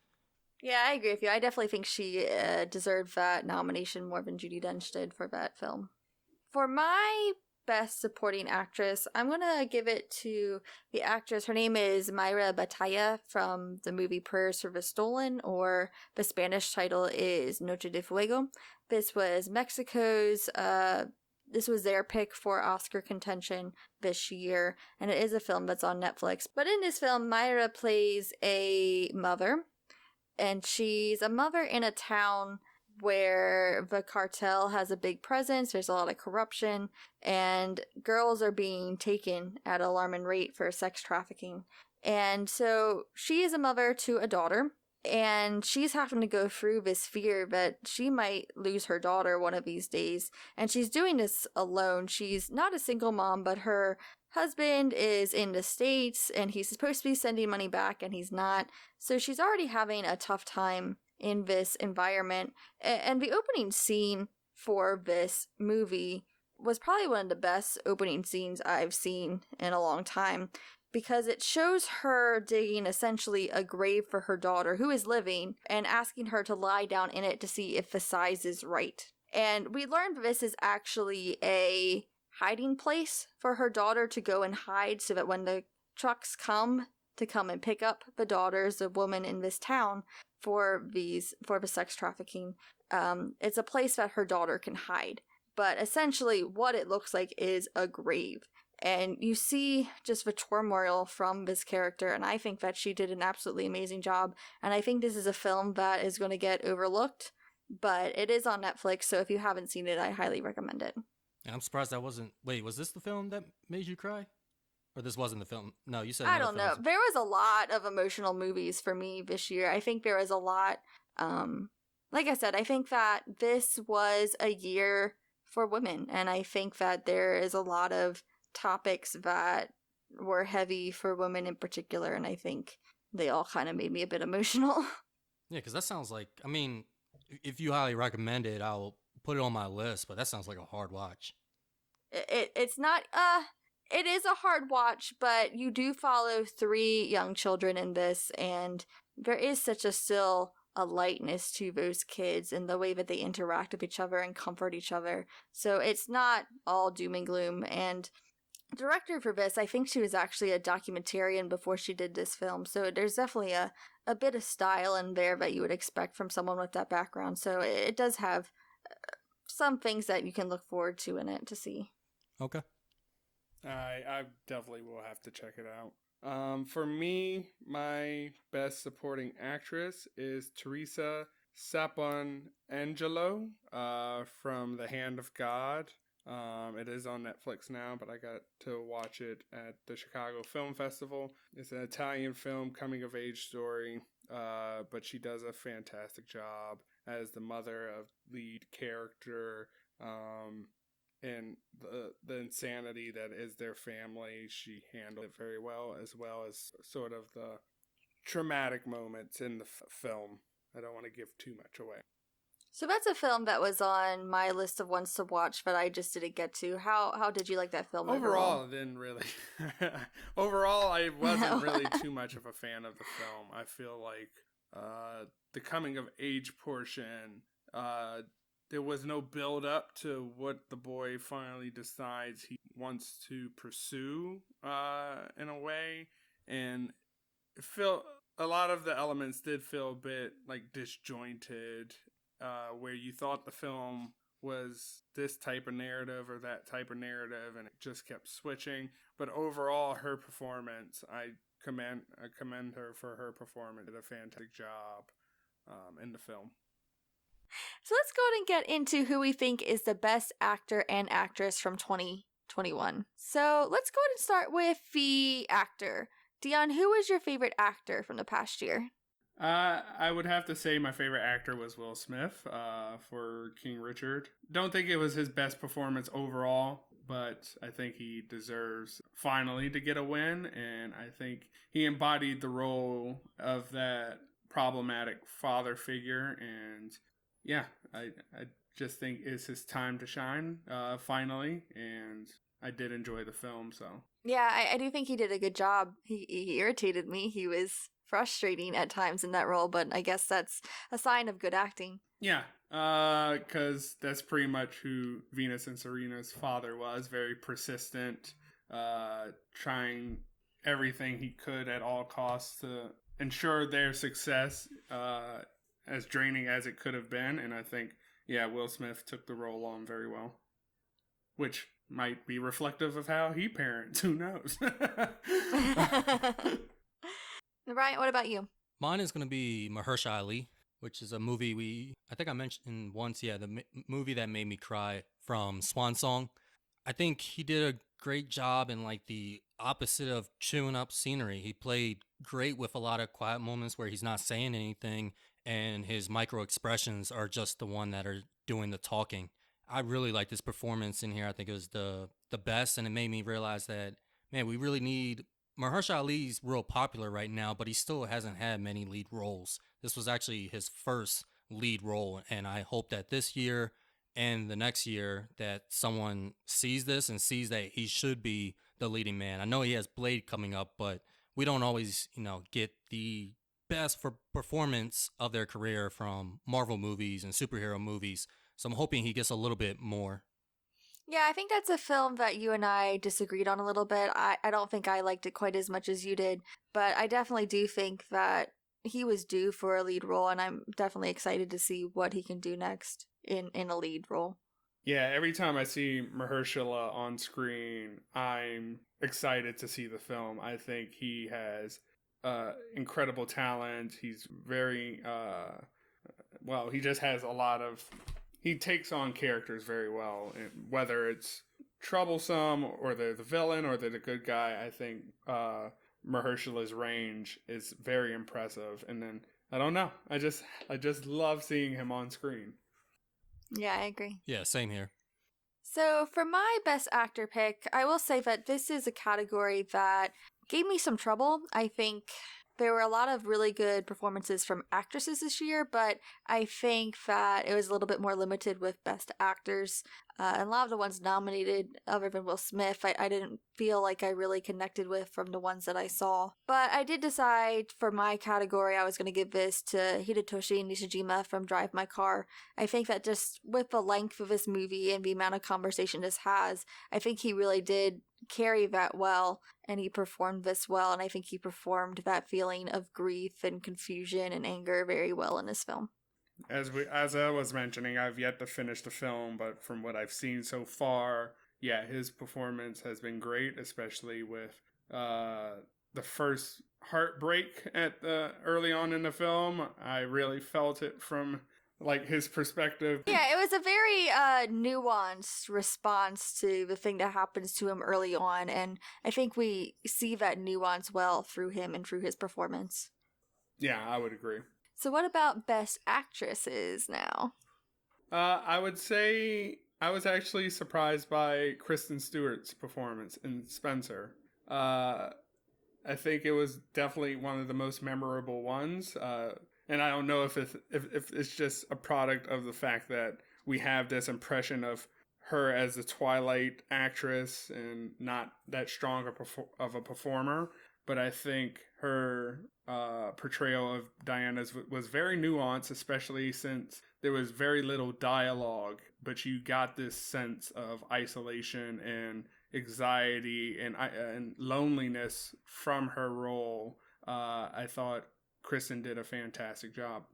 Yeah, I agree with you. I definitely think she deserved that nomination more than Judi Dench did for that film. For my Best Supporting Actress, I'm going to give it to the actress. Her name is Mayra Batalla from the movie Prayers for the Stolen, or the Spanish title is Noche de Fuego. This was Mexico's this was their pick for Oscar contention this year, and it is a film that's on Netflix. But in this film, Myra plays a mother, and she's a mother in a town where the cartel has a big presence. There's a lot of corruption, and girls are being taken at an alarming rate for sex trafficking. And so she is a mother to a daughter, and she's having to go through this fear that she might lose her daughter one of these days. And she's doing this alone. She's not a single mom, but her husband is in the States, and he's supposed to be sending money back, and he's not. So she's already having a tough time in this environment. And the opening scene for this movie was probably one of the best opening scenes I've seen in a long time, because it shows her digging essentially a grave for her daughter who is living and asking her to lie down in it to see if the size is right. And we learned this is actually a hiding place for her daughter to go and hide, so that when the trucks come and pick up the daughters of women in this town for the sex trafficking, it's a place that her daughter can hide. But essentially what it looks like is a grave. And you see just the turmoil from this character, and I think that she did an absolutely amazing job. And I think this is a film that is going to get overlooked, but it is on Netflix, so if you haven't seen it, I highly recommend it. Yeah, I'm surprised that wasn't... Wait, was this the film that made you cry? Or this wasn't the film? No, you said I another don't know. film. There was a lot of emotional movies for me this year. I think there was a lot. Like I said, I think that this was a year for women, and I think that there is a lot of topics that were heavy for women in particular, and I think they all kind of made me a bit emotional. Yeah, because that sounds like... I mean, if you highly recommend it, I'll put it on my list, but that sounds like a hard watch. It's not... It is a hard watch, but you do follow 3 young children in this, and there is such still a lightness to those kids and the way that they interact with each other and comfort each other. So it's not all doom and gloom. And the director for this, I think she was actually a documentarian before she did this film, so there's definitely a bit of style in there that you would expect from someone with that background. So it does have some things that you can look forward to in it to see. Okay. I definitely will have to check it out. For me, my best supporting actress is Teresa Sapon-Angelo from The Hand of God. It is on Netflix now, but I got to watch it at the Chicago Film Festival. It's an Italian film, coming-of-age story, but she does a fantastic job as the mother of lead character, and the insanity that is their family. She handled it very well as sort of the traumatic moments in the film. I don't want to give too much away. So that's a film that was on my list of ones to watch, but I just didn't get to. How did you like that film overall? I didn't really. Overall, I wasn't really too much of a fan of the film. I feel like the coming of age portion, there was no build up to what the boy finally decides he wants to pursue in a way, and a lot of the elements did feel a bit like disjointed, where you thought the film was this type of narrative or that type of narrative, and it just kept switching. But overall, her performance, I commend her for her performance. Did a fantastic job in the film. So let's go ahead and get into who we think is the best actor and actress from 2021. So let's go ahead and start with the actor. Deon, who was your favorite actor from the past year? I would have to say my favorite actor was Will Smith for King Richard. Don't think it was his best performance overall, but I think he deserves finally to get a win, and I think he embodied the role of that problematic father figure, and yeah, I just think it's his time to shine finally, and I did enjoy the film. So yeah, I do think he did a good job. He irritated me. He was frustrating at times in that role, but I guess that's a sign of good acting. Yeah, because that's pretty much who Venus and Serena's father was. Very persistent, trying everything he could at all costs to ensure their success, as draining as it could have been. And I think, yeah, Will Smith took the role on very well. which might be reflective of how he parents. Who knows? Ryan, what about you? Mine is going to be Mahershala Ali, which is a movie I think I mentioned once. Yeah, the movie that made me cry from Swan Song. I think he did a great job in like the opposite of chewing up scenery. He played great with a lot of quiet moments where he's not saying anything and his micro expressions are just the one that are doing the talking. I really like this performance in here. I think it was the best, and it made me realize that man, we really need Mahershala Ali's real popular right now, but he still hasn't had many lead roles. This was actually his first lead role, and I hope that this year and the next year that someone sees this and sees that he should be the leading man. I know he has Blade coming up, but we don't always, get the best for performance of their career from Marvel movies and superhero movies. So I'm hoping he gets a little bit more. Yeah, I think that's a film that you and I disagreed on a little bit. I don't think I liked it quite as much as you did, but I definitely do think that he was due for a lead role, and I'm definitely excited to see what he can do next in a lead role. Yeah, every time I see Mahershala on screen, I'm excited to see the film. I think he has incredible talent. He's very, well, he just has a lot of, he takes on characters very well. And whether it's troublesome or they're the villain or they're the good guy, I think Mahershala's range is very impressive. And then, I don't know, I just love seeing him on screen. Yeah, I agree. Yeah, same here. So, for my best actor pick, I will say that this is a category that gave me some trouble. I think there were a lot of really good performances from actresses this year, but I think that it was a little bit more limited with best actors. And a lot of the ones nominated, other than Will Smith, I didn't feel like I really connected with from the ones that I saw. But I did decide for my category I was going to give this to Hidetoshi Nishijima from Drive My Car. I think that just with the length of this movie and the amount of conversation this has, I think he really did carry that well, and he performed this well, and I think he performed that feeling of grief and confusion and anger very well in this film. As I was mentioning, I've yet to finish the film, but from what I've seen so far, yeah, his performance has been great, especially with the first heartbreak at the early on in the film. I really felt it from like his perspective. Yeah, it was a very nuanced response to the thing that happens to him early on, and I think we see that nuance well through him and through his performance. Yeah, I would agree. So what about best actresses now? I would say I was actually surprised by Kristen Stewart's performance in Spencer. I think it was definitely one of the most memorable ones. And I don't know if it's just a product of the fact that we have this impression of her as a Twilight actress and not that strong of a performer. But I think her portrayal of Diana's was very nuanced, especially since there was very little dialogue, but you got this sense of isolation and anxiety and loneliness from her role. I thought Kristen did a fantastic job.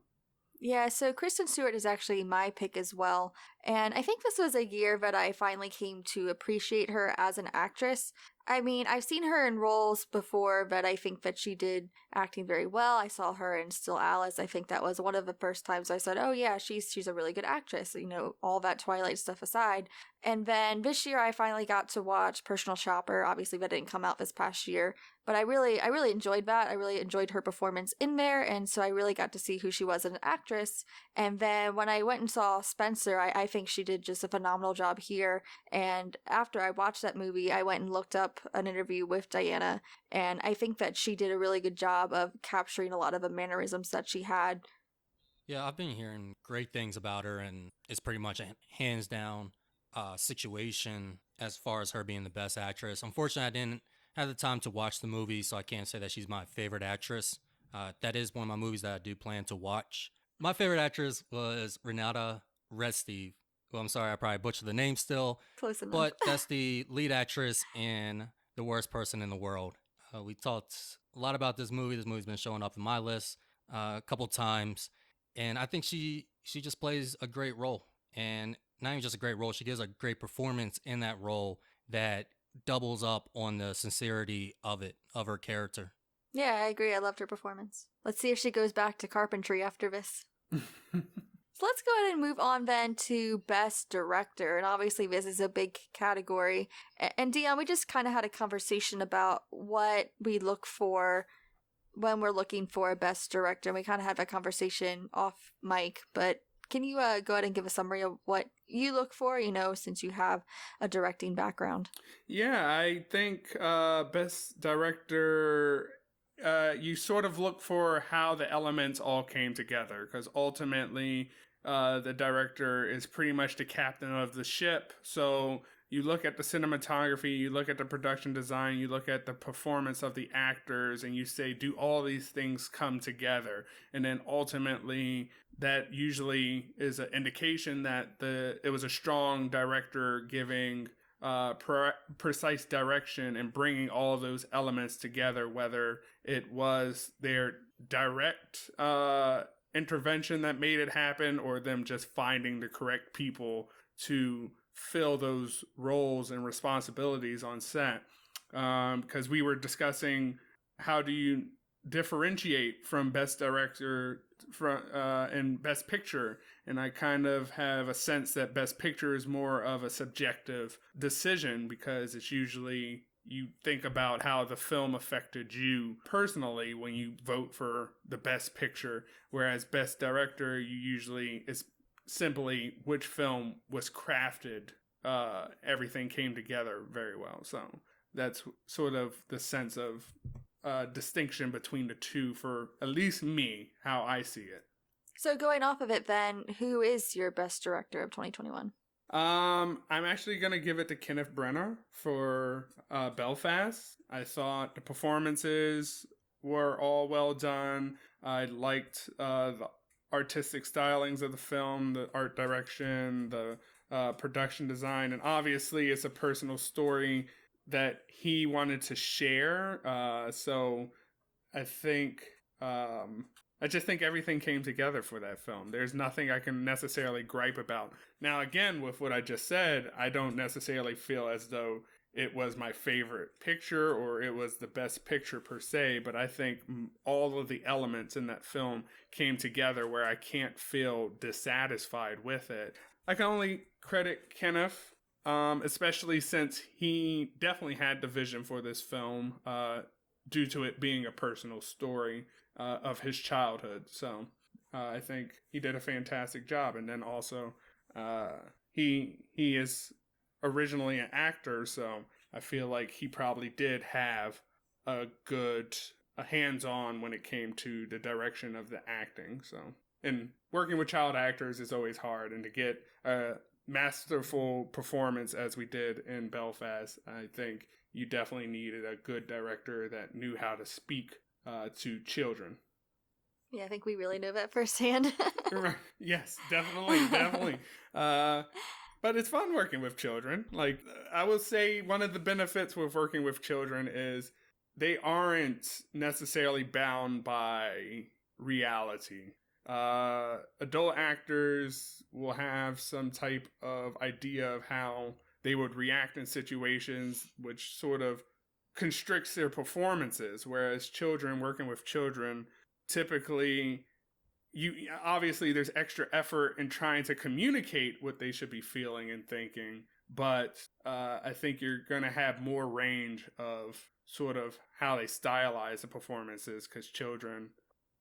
Yeah, so Kristen Stewart is actually my pick as well. And I think this was a year that I finally came to appreciate her as an actress. I mean, I've seen her in roles before, but I think that she did acting very well. I saw her in Still Alice. I think that was one of the first times I said, "Oh yeah, she's a really good actress." You know, all that Twilight stuff aside. And then this year, I finally got to watch Personal Shopper. Obviously, that didn't come out this past year, but I really enjoyed that. I really enjoyed her performance in there, and so I really got to see who she was as an actress. And then when I went and saw Spencer, I think she did just a phenomenal job here. And after I watched that movie, I went and looked up an interview with Diana, and I think that she did a really good job of capturing a lot of the mannerisms that she had. Yeah, I've been hearing great things about her, and it's pretty much a hands down situation as far as her being the best actress. Unfortunately, I didn't have the time to watch the movie, so I can't say that she's my favorite actress. That is one of my movies that I do plan to watch. My favorite actress was Renata Redsteve. Well, I'm sorry, I probably butchered the name still. Close enough. But that's the lead actress in The Worst Person in the World. We talked a lot about this movie. This movie's been showing up in my list a couple times. And I think she just plays a great role. And not even just a great role, she gives a great performance in that role that doubles up on the sincerity of it, of her character. Yeah, I agree. I loved her performance. Let's see if she goes back to carpentry after this. So let's go ahead and move on then to Best Director. And obviously, this is a big category. And Deon, we just kind of had a conversation about what we look for when we're looking for a Best Director. And we kind of had that conversation off mic. But can you go ahead and give a summary of what you look for, since you have a directing background? Yeah, I think Best Director, you sort of look for how the elements all came together, because ultimately the director is pretty much the captain of the ship. So you look at the cinematography, you look at the production design, you look at the performance of the actors, and you say, do all these things come together? And then ultimately, that usually is an indication that it was a strong director giving precise direction and bringing all those elements together, whether it was their direct intervention that made it happen or them just finding the correct people to fill those roles and responsibilities on set. Because we were discussing how do you differentiate from Best Director and Best Picture, and I kind of have a sense that Best Picture is more of a subjective decision, because it's usually you think about how the film affected you personally when you vote for the Best Picture, whereas Best Director, you usually it's simply which film was crafted. Everything came together very well, so that's sort of the sense of distinction between the two for at least me, how I see it. So going off of it then, who is your Best Director of 2021? I'm actually gonna give it to Kenneth Branagh for Belfast. I thought the performances were all well done. I liked the artistic stylings of the film, the art direction, the production design, and obviously it's a personal story that he wanted to share. So I think I just think everything came together for that film. There's nothing I can necessarily gripe about. Now, again, with what I just said, I don't necessarily feel as though it was my favorite picture or it was the best picture per se, but I think all of the elements in that film came together where I can't feel dissatisfied with it. I can only credit Kenneth, especially since he definitely had the vision for this film due to it being a personal story of his childhood. So I think he did a fantastic job. And then also he is originally an actor, so I feel like he probably did have a hands-on when it came to the direction of the acting. So, and working with child actors is always hard, and to get a masterful performance as we did in Belfast, I think you definitely needed a good director that knew how to speak to children. Yeah, I think we really know that firsthand. Yes, definitely. But it's fun working with children. Like, I will say one of the benefits with working with children is they aren't necessarily bound by reality. Adult actors will have some type of idea of how they would react in situations, which sort of constricts their performances, whereas children, working with children, typically obviously there's extra effort in trying to communicate what they should be feeling and thinking, but I think you're going to have more range of sort of how they stylize the performances, because children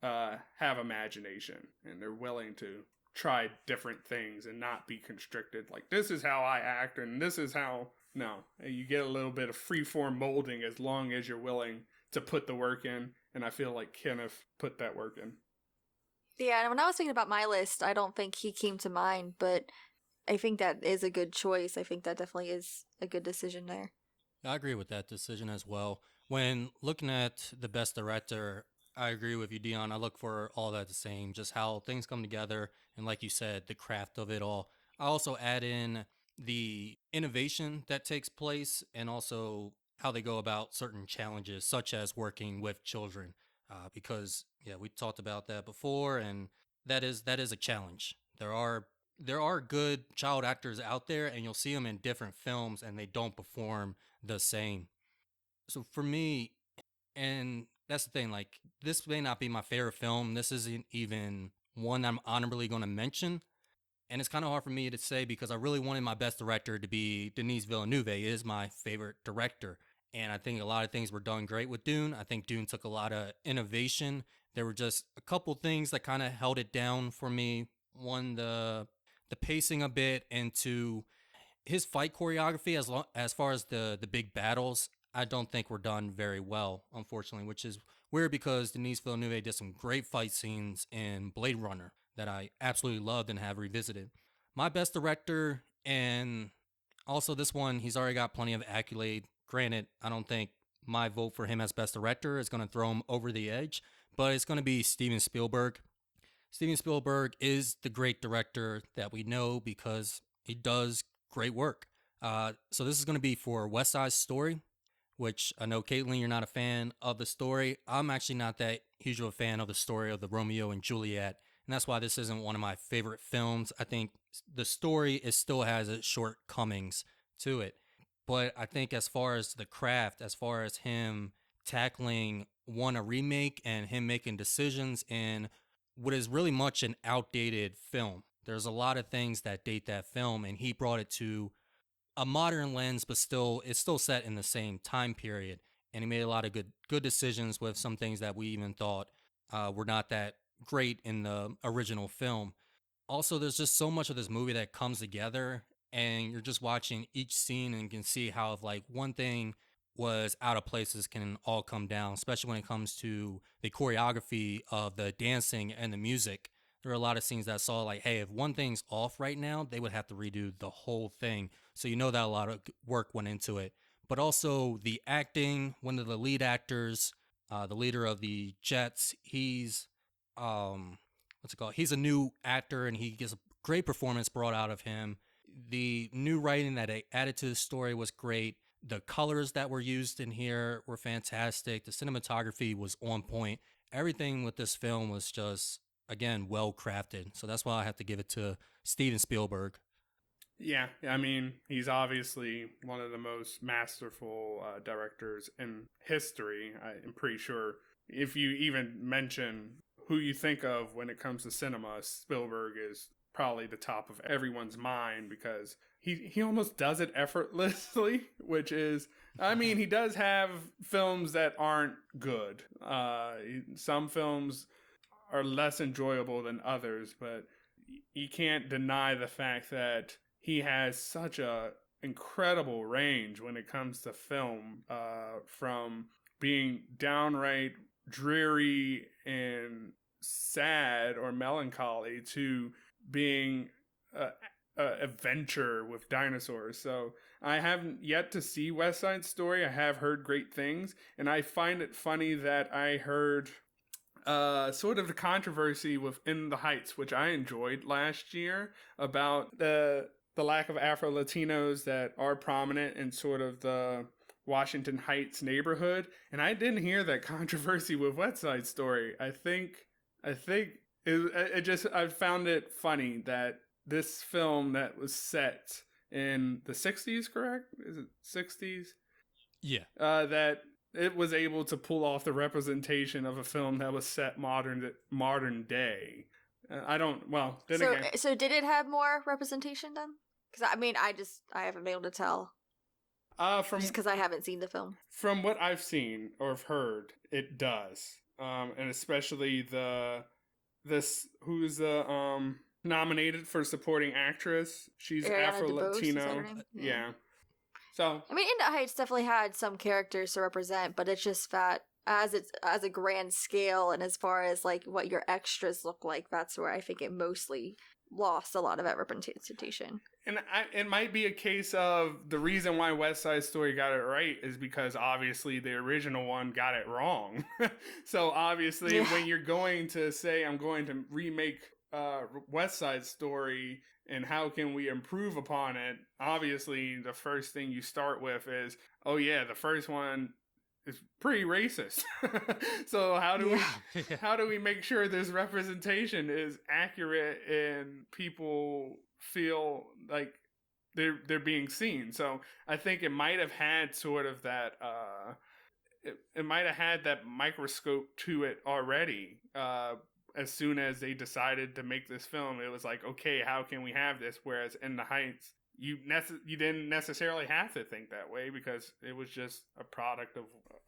have imagination and they're willing to try different things and not be constricted. Like, this is how I act and this is how... No, you get a little bit of freeform molding as long as you're willing to put the work in, and I feel like Kenneth put that work in. Yeah, and when I was thinking about my list, I don't think he came to mind, but I think that is a good choice. I think that definitely is a good decision there. I agree with that decision as well. When looking at the best director, I agree with you, Deon. I look for all that the same, just how things come together, and like you said, the craft of it all. I also add in the innovation that takes place and also how they go about certain challenges, such as working with children. Because, yeah, we talked about that before, and that is a challenge. There are there are good child actors out there, and you'll see them in different films, and they don't perform the same. So for me, and that's the thing, like, this may not be my favorite film. This isn't even one I'm honorably going to mention. And it's kind of hard for me to say because I really wanted my best director to be Denis Villeneuve. He is my favorite director. And I think a lot of things were done great with Dune. I think Dune took a lot of innovation. There were just a couple things that kind of held it down for me. One, the pacing a bit, and two, his fight choreography as far as the big battles, I don't think were done very well, unfortunately, which is weird because Denis Villeneuve did some great fight scenes in Blade Runner that I absolutely loved and have revisited. My best director, and also this one, he's already got plenty of accolade. Granted, I don't think my vote for him as best director is going to throw him over the edge, but it's going to be Steven Spielberg. Steven Spielberg is the great director that we know because he does great work. So this is going to be for West Side Story, which I know, Caitlyn, you're not a fan of the story. I'm actually not that huge of a fan of the story of the Romeo and Juliet, and that's why this isn't one of my favorite films. I think the story still has its shortcomings to it, but I think as far as the craft, as far as him tackling one a remake and him making decisions in what is really much an outdated film. There's a lot of things that date that film, and he brought it to a modern lens, but still it's still set in the same time period. And he made a lot of good decisions with some things that we even thought were not that great in the original film. Also, there's just so much of this movie that comes together, and you're just watching each scene and can see how if like one thing was out of places can all come down, especially when it comes to the choreography of the dancing and the music. There are a lot of scenes that I saw like, hey, if one thing's off right now, they would have to redo the whole thing. So you know that a lot of work went into it. But also the acting, one of the lead actors, the leader of the Jets, he's what's it called? He's a new actor, and he gets a great performance brought out of him. The new writing that added to the story was great. The colors that were used in here were fantastic. The cinematography was on point. Everything with this film was just, again, well crafted. So that's why I have to give it to Steven Spielberg. Yeah, I mean, he's obviously one of the most masterful directors in history. I'm pretty sure if you even mention who you think of when it comes to cinema, Spielberg is probably the top of everyone's mind because he almost does it effortlessly, which is, I mean, he does have films that aren't good. Some films are less enjoyable than others, but you can't deny the fact that he has such a incredible range when it comes to film, from being downright dreary and sad or melancholy to being a adventure with dinosaurs. So I haven't yet to see West Side Story. I have heard great things, and I find it funny that I heard sort of the controversy within the Heights, which I enjoyed last year, about the lack of Afro Latinos that are prominent in sort of the Washington Heights neighborhood, and I didn't hear that controversy with West Side Story. I think I found it funny that this film that was set in the 60s, correct? Is it 60s? Yeah. That it was able to pull off the representation of a film that was set modern day. I don't. Well, then so, again. So did it have more representation then? Because I mean, I haven't been able to tell. Just because I haven't seen the film. From what I've seen or have heard, it does. And especially who's nominated for supporting actress. She's Afro Latino. Yeah. So I mean, In the Heights definitely had some characters to represent, but it's just that as a grand scale and as far as like what your extras look like, that's where I think it mostly lost a lot of that representation. And it might be a case of the reason why West Side Story got it right is because obviously the original one got it wrong. So obviously when you're going to say, I'm going to remake West Side Story and how can we improve upon it, obviously the first thing you start with is, oh yeah, the first one is pretty racist. So how do we make sure this representation is accurate and people feel like they're being seen. So I think it might have had sort of that it might have had that microscope to it already. As soon as they decided to make this film, it was like, okay, how can we have this? Whereas in the Heights, you didn't necessarily have to think that way because it was just a product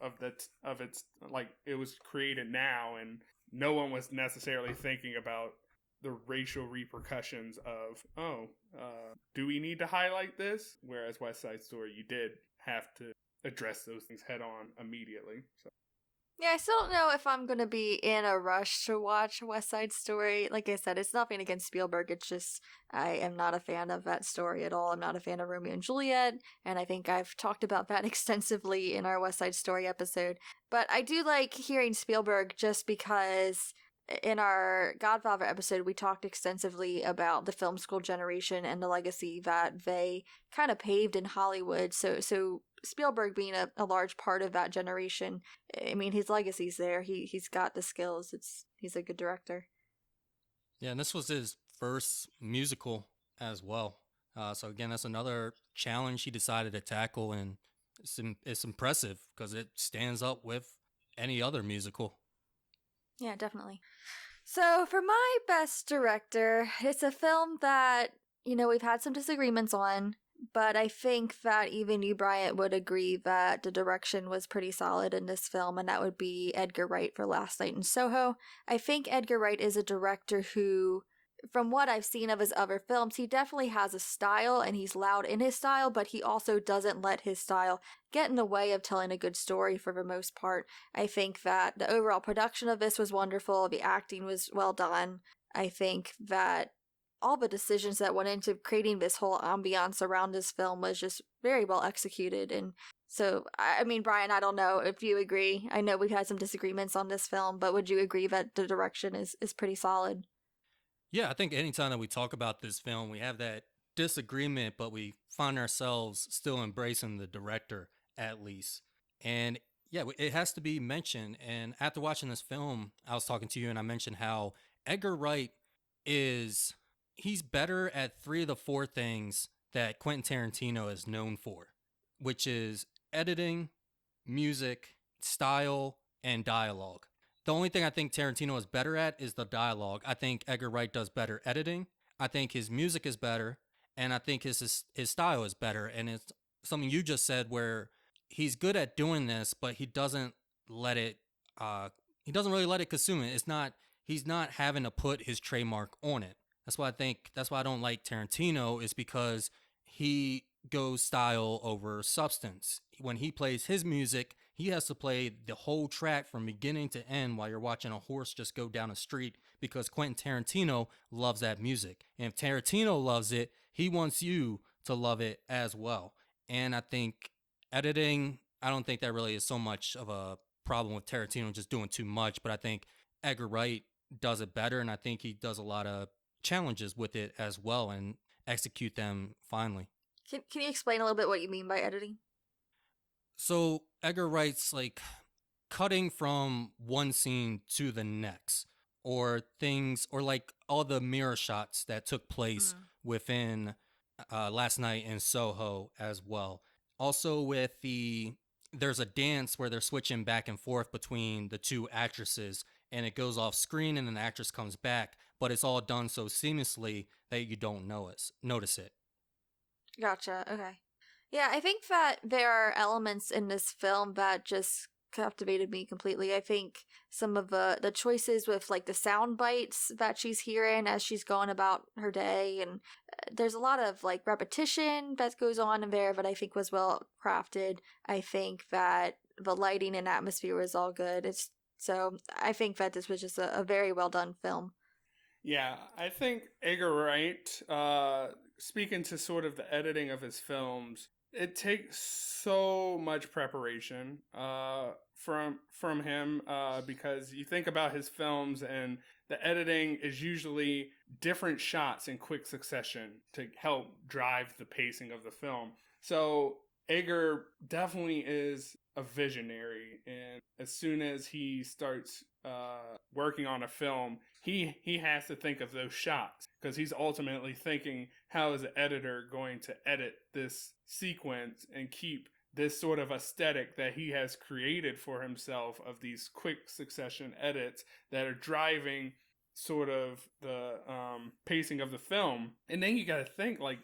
of its, like, it was created now, and no one was necessarily thinking about the racial repercussions of, do we need to highlight this? Whereas West Side Story, you did have to address those things head on immediately. So. Yeah, I still don't know if I'm gonna be in a rush to watch West Side Story. Like I said, it's nothing against Spielberg. It's just I am not a fan of that story at all. I'm not a fan of Romeo and Juliet, and I think I've talked about that extensively in our West Side Story episode. But I do like hearing Spielberg just because in our Godfather episode, we talked extensively about the film school generation and the legacy that they kind of paved in Hollywood. So Spielberg being a large part of that generation, I mean, his legacy's there. He's got the skills. He's a good director. Yeah, and this was his first musical as well. So again, that's another challenge he decided to tackle, and it's impressive because it stands up with any other musical. Yeah, definitely. So for my best director, it's a film that, we've had some disagreements on, but I think that even you, Bryant, would agree that the direction was pretty solid in this film, and that would be Edgar Wright for Last Night in Soho. I think Edgar Wright is a director who, from what I've seen of his other films, he definitely has a style and he's loud in his style, but he also doesn't let his style get in the way of telling a good story for the most part. I think that the overall production of this was wonderful. The acting was well done. I think that all the decisions that went into creating this whole ambiance around this film was just very well executed. And so, I mean, Brian, I don't know if you agree. I know we've had some disagreements on this film, but would you agree that the direction is pretty solid? Yeah, I think anytime that we talk about this film, we have that disagreement, but we find ourselves still embracing the director at least. And yeah, it has to be mentioned. And after watching this film, I was talking to you and I mentioned how Edgar Wright is, he's better at three of the four things that Quentin Tarantino is known for, which is editing, music, style, and dialogue. The only thing I think Tarantino is better at is the dialogue. I think Edgar Wright does better editing. I think his music is better, and I think his style is better. And it's something you just said where he's good at doing this, but he doesn't let it. He doesn't really let it consume it. It's not. He's not having to put his trademark on it. That's why I think. That's why I don't like Tarantino, is because he goes style over substance. When he plays his music, he has to play the whole track from beginning to end while you're watching a horse just go down a street, because Quentin Tarantino loves that music. And if Tarantino loves it, he wants you to love it as well. And I think editing, I don't think that really is so much of a problem with Tarantino just doing too much, but I think Edgar Wright does it better, and I think he does a lot of challenges with it as well and execute them finally. Can you explain a little bit what you mean by editing? So Edgar Wright's like cutting from one scene to the next, or things, or like all the mirror shots that took place within Last Night in Soho as well. Also with there's a dance where they're switching back and forth between the two actresses, and it goes off screen and then the actress comes back, but it's all done so seamlessly that you don't notice it. Gotcha. Okay. Yeah, I think that there are elements in this film that just captivated me completely. I think some of the choices with like the sound bites that she's hearing as she's going about her day, and there's a lot of like repetition that goes on in there, but I think was well crafted. I think that the lighting and atmosphere was all good. So I think that this was just a very well done film. Yeah, I think Edgar Wright, speaking to sort of the editing of his films, it takes so much preparation from him, because you think about his films and the editing is usually different shots in quick succession to help drive the pacing of the film. So Edgar definitely is a visionary, and as soon as he starts working on a film, he has to think of those shots because he's ultimately thinking, how is the editor going to edit this sequence and keep this sort of aesthetic that he has created for himself of these quick succession edits that are driving sort of the pacing of the film. And then you got to think, like,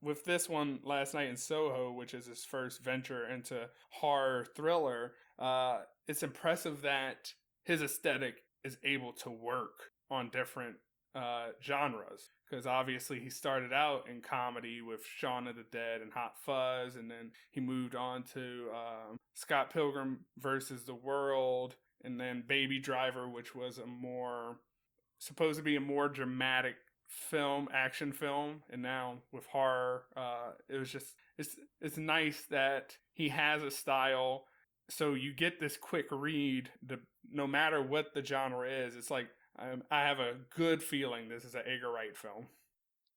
with this one, Last Night in Soho, which is his first venture into horror thriller, it's impressive that his aesthetic is able to work on different genres. Because obviously he started out in comedy with Shaun of the Dead and Hot Fuzz, and then he moved on to Scott Pilgrim versus the World, and then Baby Driver, which was supposed to be a more dramatic film, action film, and now with horror, it was just it's nice that he has a style. So you get this quick read, no matter what the genre is. It's like I have a good feeling this is an Edgar Wright film.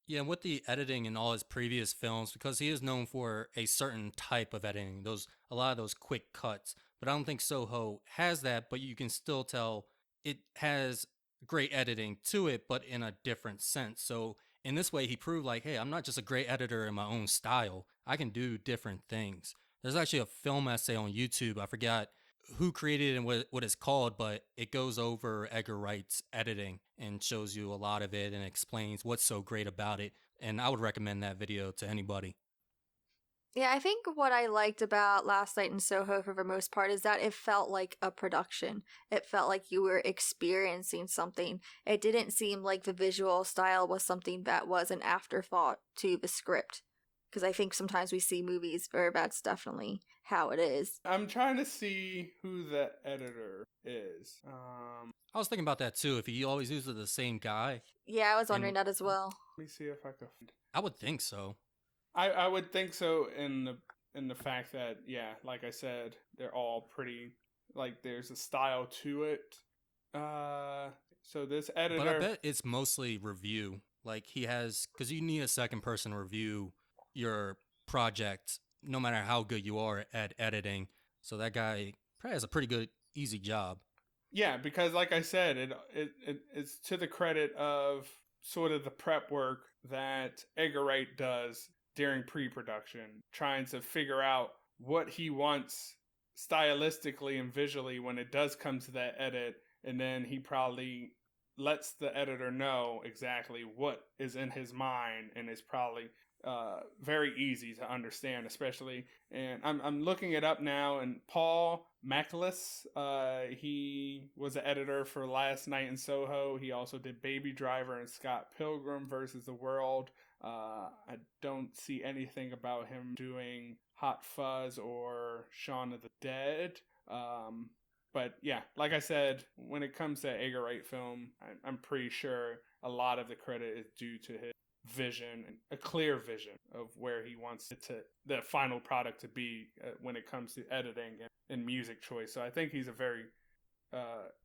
Yeah, and with the editing in all his previous films, because he is known for a certain type of editing, a lot of those quick cuts. But I don't think Soho has that, but you can still tell it has great editing to it, but in a different sense. So in this way, he proved like, hey, I'm not just a great editor in my own style. I can do different things. There's actually a film essay on YouTube. I forgot who created it and what it's called, but it goes over Edgar Wright's editing and shows you a lot of it and explains what's so great about it. And I would recommend that video to anybody. Yeah, I think what I liked about Last Night in Soho for the most part is that it felt like a production. It felt like you were experiencing something. It didn't seem like the visual style was something that was an afterthought to the script. Because I think sometimes we see movies where that's definitely how it is. I'm trying to see who the editor is. I was thinking about that too. If he always uses the same guy, Yeah, I was wondering that as well. Let me see if I can find. I would think so. I would think so in the fact that, yeah, like I said, they're all pretty, like, there's a style to it. So this editor, But I bet it's mostly review. Like he has, because you need a second person to review your project, no matter how good you are at editing. So that guy probably has a pretty good, easy job. yeah, because like I said, it's to the credit of sort of the prep work that Edgar Wright does during pre-production, trying to figure out what he wants stylistically and visually when it does come to that edit, and then he probably lets the editor know exactly what is in his mind, and it's probably very easy to understand, especially. And I'm looking it up now, and Paul Mackless, he was the editor for Last Night in Soho. He also did Baby Driver and Scott Pilgrim versus the World. I don't see anything about him doing Hot Fuzz or Shaun of the Dead. But yeah, like I said, when it comes to Edgar Wright film, I'm pretty sure a lot of the credit is due to his vision, a clear vision of where he wants it to, the final product to be when it comes to editing and music choice. So I think he's a very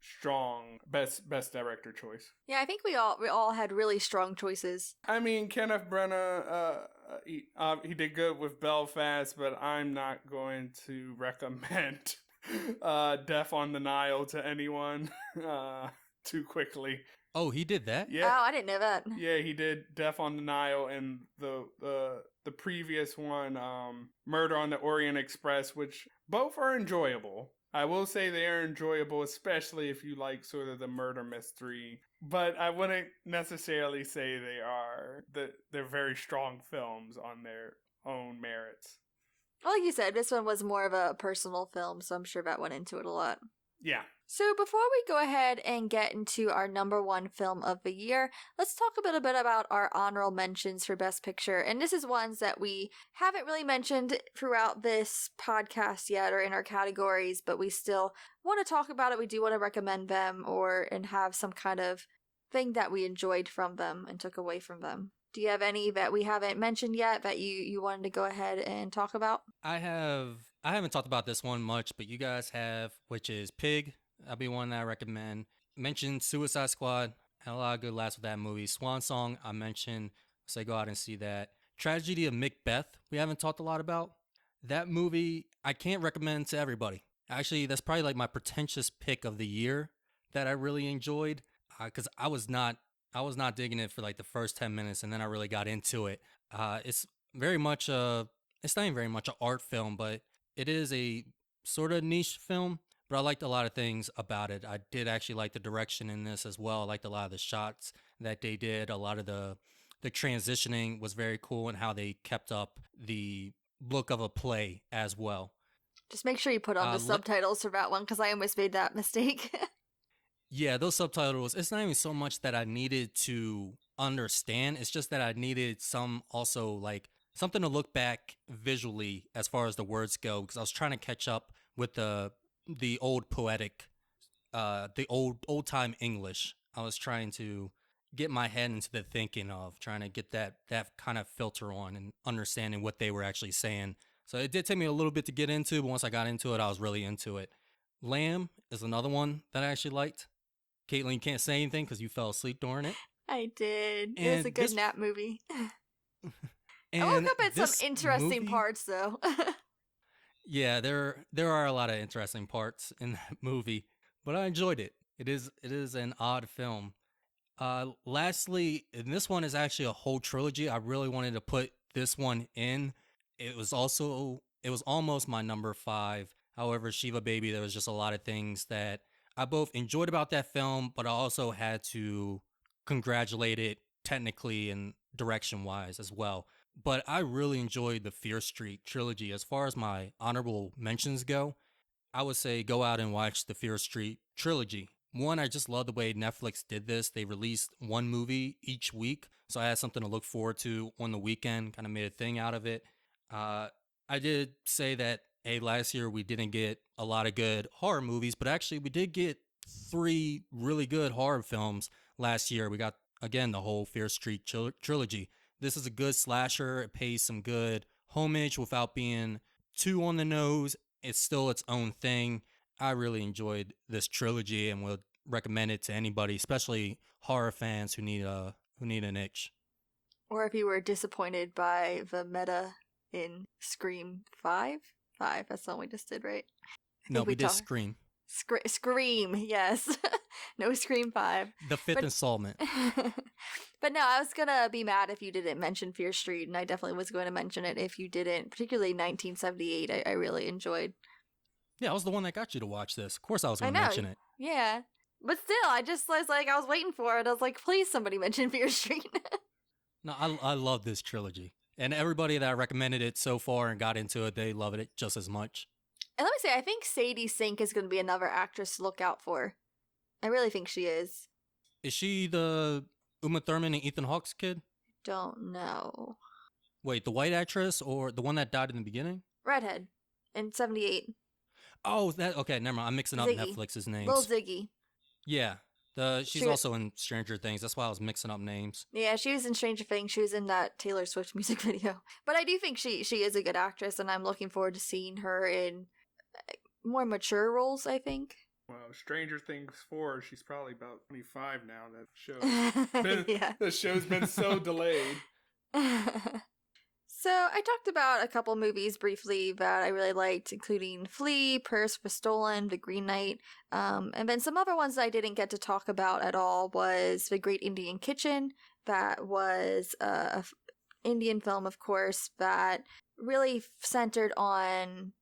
strong best director choice. Yeah, I think we all had really strong choices. I mean, Kenneth Branagh, he did good with Belfast, but I'm not going to recommend Death on the Nile to anyone too quickly. Oh, he did that? Yeah. Oh, I didn't know that. Yeah, he did Death on the Nile, and the previous one, Murder on the Orient Express, which both are enjoyable. I will say they are enjoyable, especially if you like sort of the murder mystery. But I wouldn't necessarily say they're very strong films on their own merits. Well, like you said, this one was more of a personal film, so I'm sure that went into it a lot. Yeah. So before we go ahead and get into our number one film of the year, let's talk a bit about our honorable mentions for Best Picture. And this is ones that we haven't really mentioned throughout this podcast yet or in our categories, but we still want to talk about it. We do want to recommend them and have some kind of thing that we enjoyed from them and took away from them. Do you have any that we haven't mentioned yet that you wanted to go ahead and talk about? I haven't talked about this one much, but you guys have, which is Pig. That'll be one that I recommend. Mentioned Suicide Squad. Had a lot of good laughs with that movie. Swan Song, I mentioned. Say go out and see that. Tragedy of Macbeth, we haven't talked a lot about. That movie, I can't recommend to everybody. Actually, that's probably like my pretentious pick of the year that I really enjoyed. because I was not digging it for like the first 10 minutes, and then I really got into it. It's very much it's not even very much an art film, but it is a sort of niche film. But I liked a lot of things about it. I did actually like the direction in this as well. I liked a lot of the shots that they did. A lot of the transitioning was very cool, and how they kept up the look of a play as well. Just make sure you put on the Le- subtitles for that one because I almost made that mistake. Yeah, those subtitles, it's not even so much that I needed to understand, it's just that I needed some also like something to look back visually as far as the words go, because I was trying to catch up with the old poetic the old time English. I was trying to get my head into the thinking of trying to get that kind of filter on and understanding what they were actually saying. So it did take me a little bit to get into, but once I got into it, I was really into it. Lamb is another one that I actually liked. Caitlin, you can't say anything because you fell asleep during it. I did. It was a And good this nap movie. I woke and up at some this interesting movie, parts though. yeah, there are a lot of interesting parts in that movie, but I enjoyed it. It is an odd film. Lastly, and this one is actually a whole trilogy. I really wanted to put this one in. It was almost my number five. However, Shiva Baby, there was just a lot of things that I both enjoyed about that film, but I also had to congratulate it technically and direction wise as well. But I really enjoyed the Fear Street trilogy. As far as my honorable mentions go, I would say go out and watch the Fear Street trilogy. One, I just love the way Netflix did this. They released one movie each week, so I had something to look forward to on the weekend, kind of made a thing out of it. Uh, I did say that, hey, last year we didn't get a lot of good horror movies, but actually we did get three really good horror films last year. We got, again, the whole Fear Street trilogy. This is a good slasher. It pays some good homage without being too on the nose. It's still its own thing. I really enjoyed this trilogy and would recommend it to anybody, especially horror fans who need an itch. Or if you were disappointed by the meta in Scream 5? 5, that's the one we just did, right? I No, think we we did talked. Scream, Scream, yes. No Scream 5. the fifth But installment. but no, I was gonna be mad if you didn't mention Fear Street, and I definitely was going to mention it if you didn't. Particularly 1978, I really enjoyed. Yeah, I was the one that got you to watch this. Of course, I was I going to know, mention it. yeah. But still, I just was like, I was waiting for it. I was like, please, somebody mention Fear Street. No, I love this trilogy, and everybody that recommended it so far and got into it, they love it just as much. And let me say, I think Sadie Sink is going to be another actress to look out for. I really think she is. Is she the Uma Thurman and Ethan Hawke's kid? Don't know. Wait, the white actress or the one that died in the beginning? Redhead in 78. Oh, that okay. Never mind. I'm mixing up Ziggy. Netflix's Lil names. Ziggy. Yeah, the she's She, also in Stranger Things. That's why I was mixing up names. yeah, she was in Stranger Things. She was in that Taylor Swift music video. But I do think she is a good actress, and I'm looking forward to seeing her in more mature roles, I think. Well, Stranger Things 4, she's probably about 25 now. That show Yeah. the show's been so delayed. So I talked about a couple movies briefly that I really liked, including Flea, Purse was Stolen, The Green Knight, and then some other ones that I didn't get to talk about at all was The Great Indian Kitchen. That was a Indian film, of course, that really centered on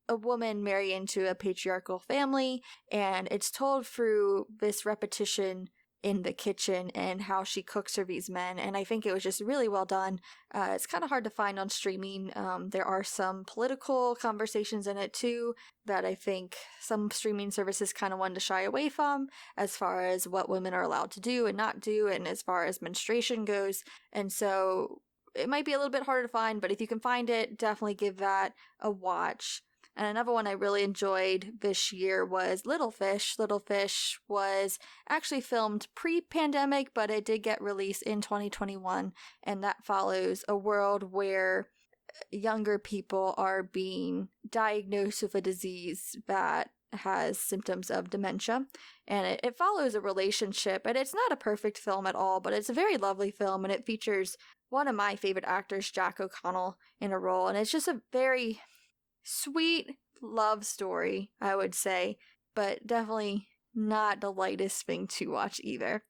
a woman married into a patriarchal family, and it's told through this repetition in the kitchen and how she cooks for these men. And I think it was just really well done. It's kind of hard to find on streaming. There are some political conversations in it too that I think some streaming services kind of wanted to shy away from, as far as what women are allowed to do and not do, and as far as menstruation goes. And so it might be a little bit harder to find, but if you can find it, definitely give that a watch. And another one I really enjoyed this year was Little Fish. Little Fish was actually filmed pre-pandemic, but it did get released in 2021, and that follows a world where younger people are being diagnosed with a disease that has symptoms of dementia, and it follows a relationship, and it's not a perfect film at all, but it's a very lovely film, and it features one of my favorite actors, Jack O'Connell, in a role, and it's just a very sweet love story, I would say, but definitely not the lightest thing to watch either.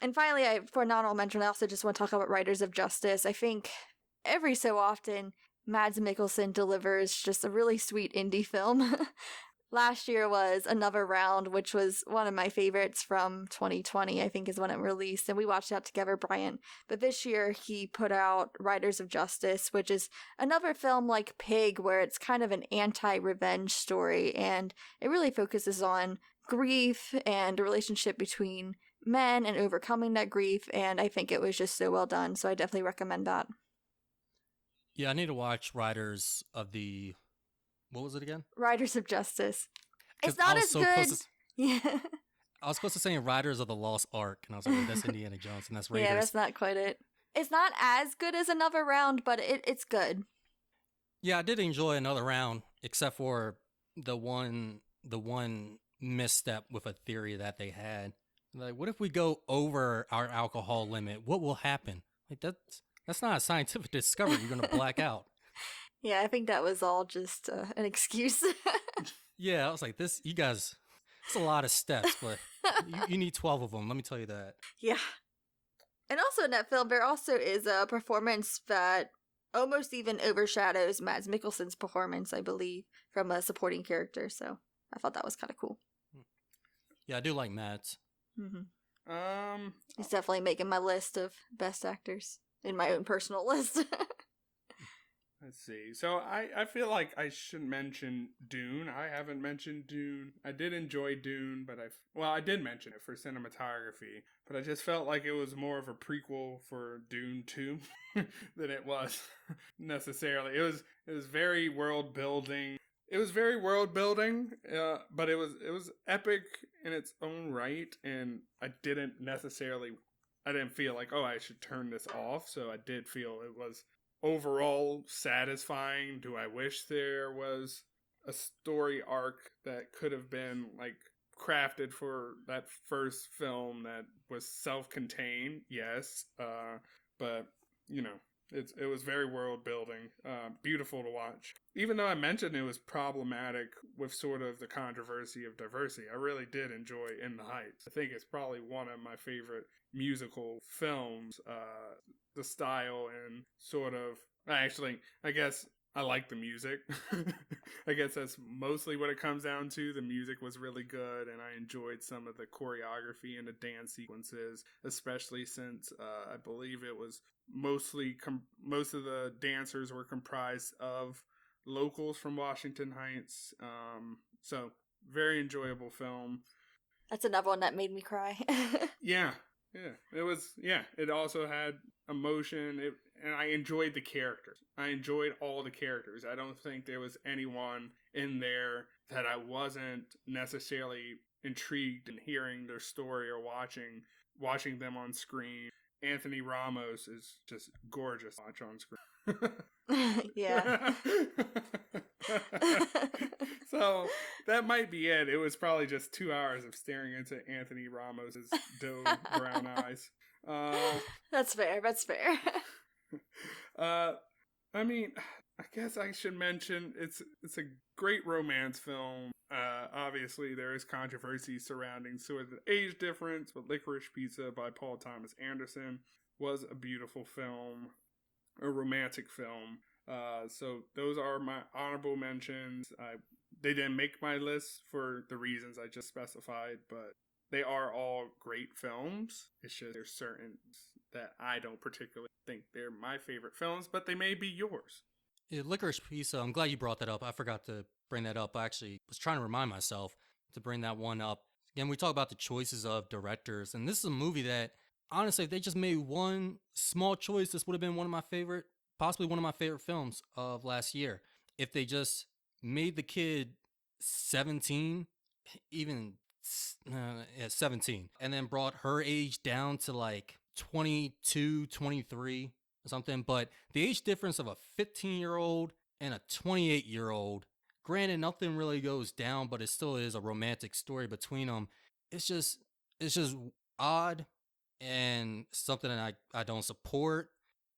And finally, for an honorable mention, I also just want to talk about Riders of Justice. I think every so often, Mads Mikkelsen delivers just a really sweet indie film. Last year was Another Round, which was one of my favorites from 2020, I think is when it released, and we watched that together, Bryant. But this year he put out Riders of Justice, which is another film like Pig, where it's kind of an anti-revenge story, and it really focuses on grief and the relationship between men and overcoming that grief, and I think it was just so well done, so I definitely recommend that. Yeah, I need to watch Riders of the. What was it again? Riders of Justice. Because It's not I was as so good. close to. Yeah. I was supposed to say Riders of the Lost Ark, and I was like, well, that's Indiana Jones, and that's Raiders. Yeah, that's not quite it. It's not as good as Another Round, but it's good. Yeah, I did enjoy Another Round, except for the one misstep with a theory that they had. Like, what if we go over our alcohol limit? What will happen? Like that's not a scientific discovery. You're gonna black out. Yeah, I think that was all just an excuse. Yeah, I was like, you guys, it's a lot of steps, but you need 12 of them. Let me tell you that. Yeah. And also in that film, there also is a performance that almost even overshadows Mads Mikkelsen's performance, I believe, from a supporting character. So I thought that was kind of cool. Yeah, I do like Mads. Mm-hmm. He's definitely making my list of best actors in my own personal list. Let's see. So I feel like I should mention Dune. I haven't mentioned Dune. I did enjoy Dune, but I did mention it for cinematography, but I just felt like it was more of a prequel for Dune 2 than it was necessarily. It was very world building. It was very world building, but it was epic in its own right, and I didn't feel like, oh, I should turn this off. So I did feel it was overall satisfying. Do I wish there was a story arc that could have been like crafted for that first film that was self-contained? Yes, but you know, it was very world building, beautiful to watch. Even though I mentioned it was problematic with sort of the controversy of diversity, I really did enjoy In the Heights. I think it's probably one of my favorite musical films. The style and sort of, I guess I like the music. I guess that's mostly what it comes down to. The music was really good, and I enjoyed some of the choreography and the dance sequences, especially since I believe it was most of the dancers were comprised of locals from Washington Heights. So very enjoyable film. That's another one that made me cry. Yeah. It was. Yeah, it also had emotion, and I enjoyed the characters. I enjoyed all the characters. I don't think there was anyone in there that I wasn't necessarily intrigued in hearing their story or watching them on screen. Anthony Ramos is just gorgeous to watch on screen. Yeah. So that might be it. It was probably just 2 hours of staring into Anthony Ramos's doe brown eyes. That's fair. I mean, I guess I should mention it's a great romance film. Obviously, there is controversy surrounding sort of the age difference, but Licorice Pizza by Paul Thomas Anderson was a beautiful film, a romantic film. So those are my honorable mentions. They didn't make my list for the reasons I just specified, but they are all great films. It's just there's certain that I don't particularly think they're my favorite films, but they may be yours. Yeah, Licorice Pizza, I'm glad you brought that up. I forgot to bring that up. I actually was trying to remind myself to bring that one up. Again, we talk about the choices of directors, and this is a movie that, honestly, if they just made one small choice, this would have been possibly one of my favorite films of last year. If they just made the kid 17, even 17, and then brought her age down to like 22, 23 or something. But the age difference of a 15-year-old and a 28-year-old, granted, nothing really goes down, but it still is a romantic story between them. It's just odd and something that I don't support.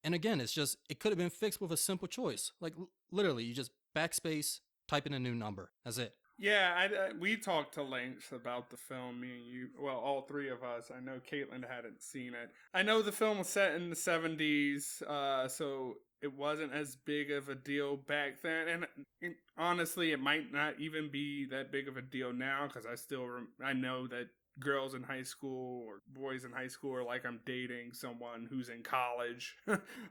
And again, it could have been fixed with a simple choice. Like literally, you just backspace, type in a new number. That's it. Yeah, we talked to length about the film, me and you. Well, all three of us. I know Caitlin hadn't seen it. I know the film was set in the 70s, so it wasn't as big of a deal back then. And honestly, it might not even be that big of a deal now because I know that girls in high school or boys in high school are like I'm dating someone who's in college.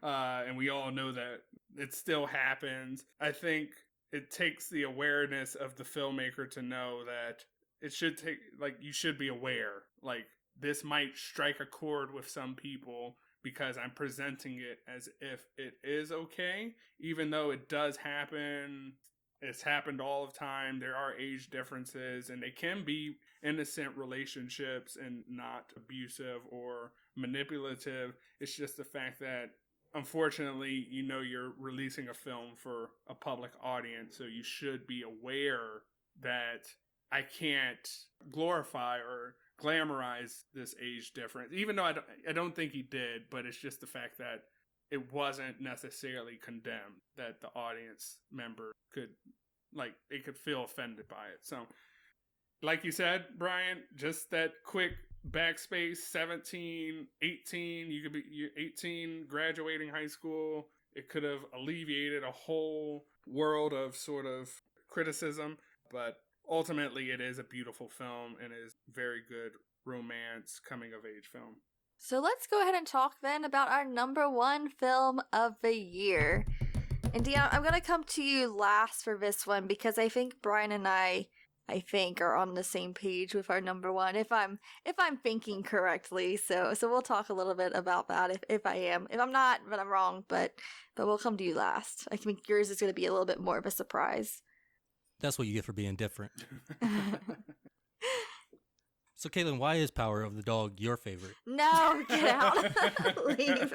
And we all know that it still happens. I think it takes the awareness of the filmmaker to know that it should take, like, you should be aware, like, this might strike a chord with some people because I'm presenting it as if it is okay, even though it does happen. It's happened all the time. There are age differences, and they can be innocent relationships and not abusive or manipulative. It's just the fact that, unfortunately, you're releasing a film for a public audience, so you should be aware that I can't glorify or glamorize this age difference, even though I don't think he did, but it's just the fact that it wasn't necessarily condemned, that the audience member could, like, they could feel offended by it. So, like you said, Brian, just that quick backspace, 17, 18, you're 18, graduating high school. It could have alleviated a whole world of sort of criticism, but ultimately it is a beautiful film and is very good romance coming of age film. So let's go ahead and talk then about our number one film of the year. And Deon, I'm going to come to you last for this one because I think Brian and I think are on the same page with our number one, if I'm thinking correctly. So we'll talk a little bit about that if I am. If I'm not, then I'm wrong, but we'll come to you last. I think yours is going to be a little bit more of a surprise. That's what you get for being different. So, Caitlin, why is Power of the Dog your favorite? No, get out. Leave.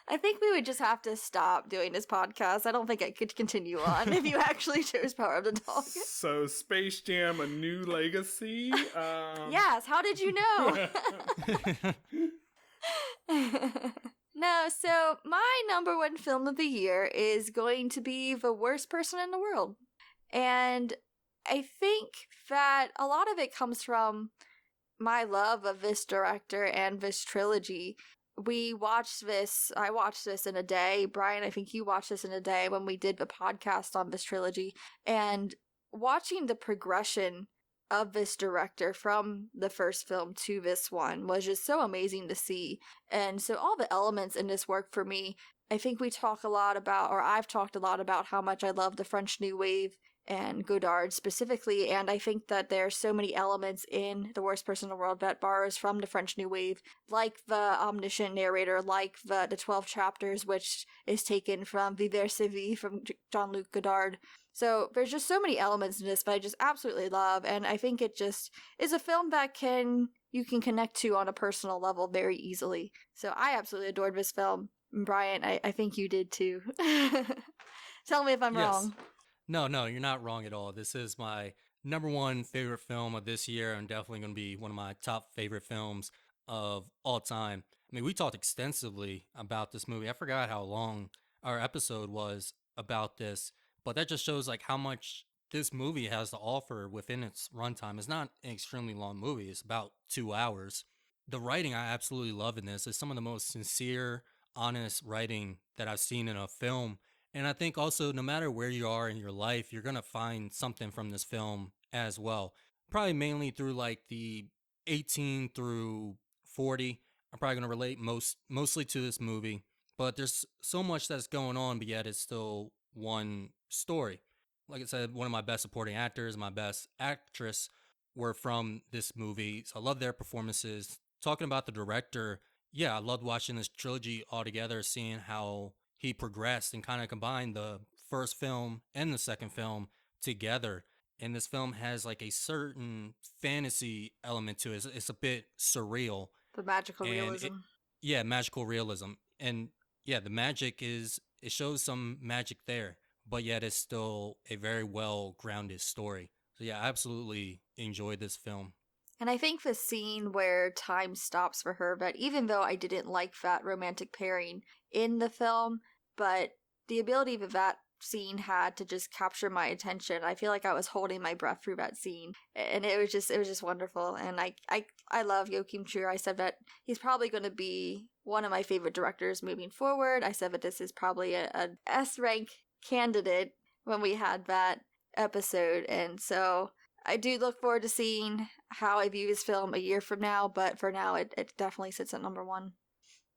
I think we would just have to stop doing this podcast. I don't think I could continue on if you actually chose Power of the Dog. So, Space Jam: A New Legacy? Yes, how did you know? No, so my number one film of the year is going to be The Worst Person in the World. And I think that a lot of it comes from my love of this director and this trilogy. I watched this in a day. Brian, I think you watched this in a day when we did the podcast on this trilogy. And watching the progression of this director from the first film to this one was just so amazing to see. And so all the elements in this work for me, I think we talk a lot about, or I've talked a lot about how much I love the French New Wave and Godard specifically, and I think that there's so many elements in The Worst Person in the World that borrows from the French New Wave, like the omniscient narrator, like the 12 chapters, which is taken from Vivre sa vie from Jean-Luc Godard. So there's just so many elements in this that I just absolutely love, and I think it just is a film that you can connect to on a personal level very easily. So I absolutely adored this film. And Brian, I think you did too. Tell me if I'm wrong. No, you're not wrong at all. This is my number one favorite film of this year and definitely going to be one of my top favorite films of all time. I mean, we talked extensively about this movie. I forgot how long our episode was about this, but that just shows like how much this movie has to offer within its runtime. It's not an extremely long movie. It's about 2 hours. The writing I absolutely love in this is some of the most sincere, honest writing that I've seen in a film. And I think also, no matter where you are in your life, you're going to find something from this film as well. Probably mainly through like the 18 through 40. I'm probably going to relate mostly to this movie. But there's so much that's going on, but yet it's still one story. Like I said, one of my best supporting actors, my best actress were from this movie. So I love their performances. Talking about the director, yeah, I loved watching this trilogy all together, seeing how he progressed and kind of combined the first film and the second film together. And this film has like a certain fantasy element to it. It's a bit surreal. The magical realism. Magical realism. And yeah, the magic it shows some magic there, but yet it's still a very well grounded story. So yeah, I absolutely enjoyed this film. And I think the scene where time stops for her, but even though I didn't like that romantic pairing in the film, but the ability that scene had to just capture my attention. I feel like I was holding my breath through that scene, and it was just wonderful. And I love Joachim Trier. I said that he's probably going to be one of my favorite directors moving forward. I said that this is probably a S rank candidate when we had that episode, and so I do look forward to seeing how I view his film a year from now. But for now, it definitely sits at number one.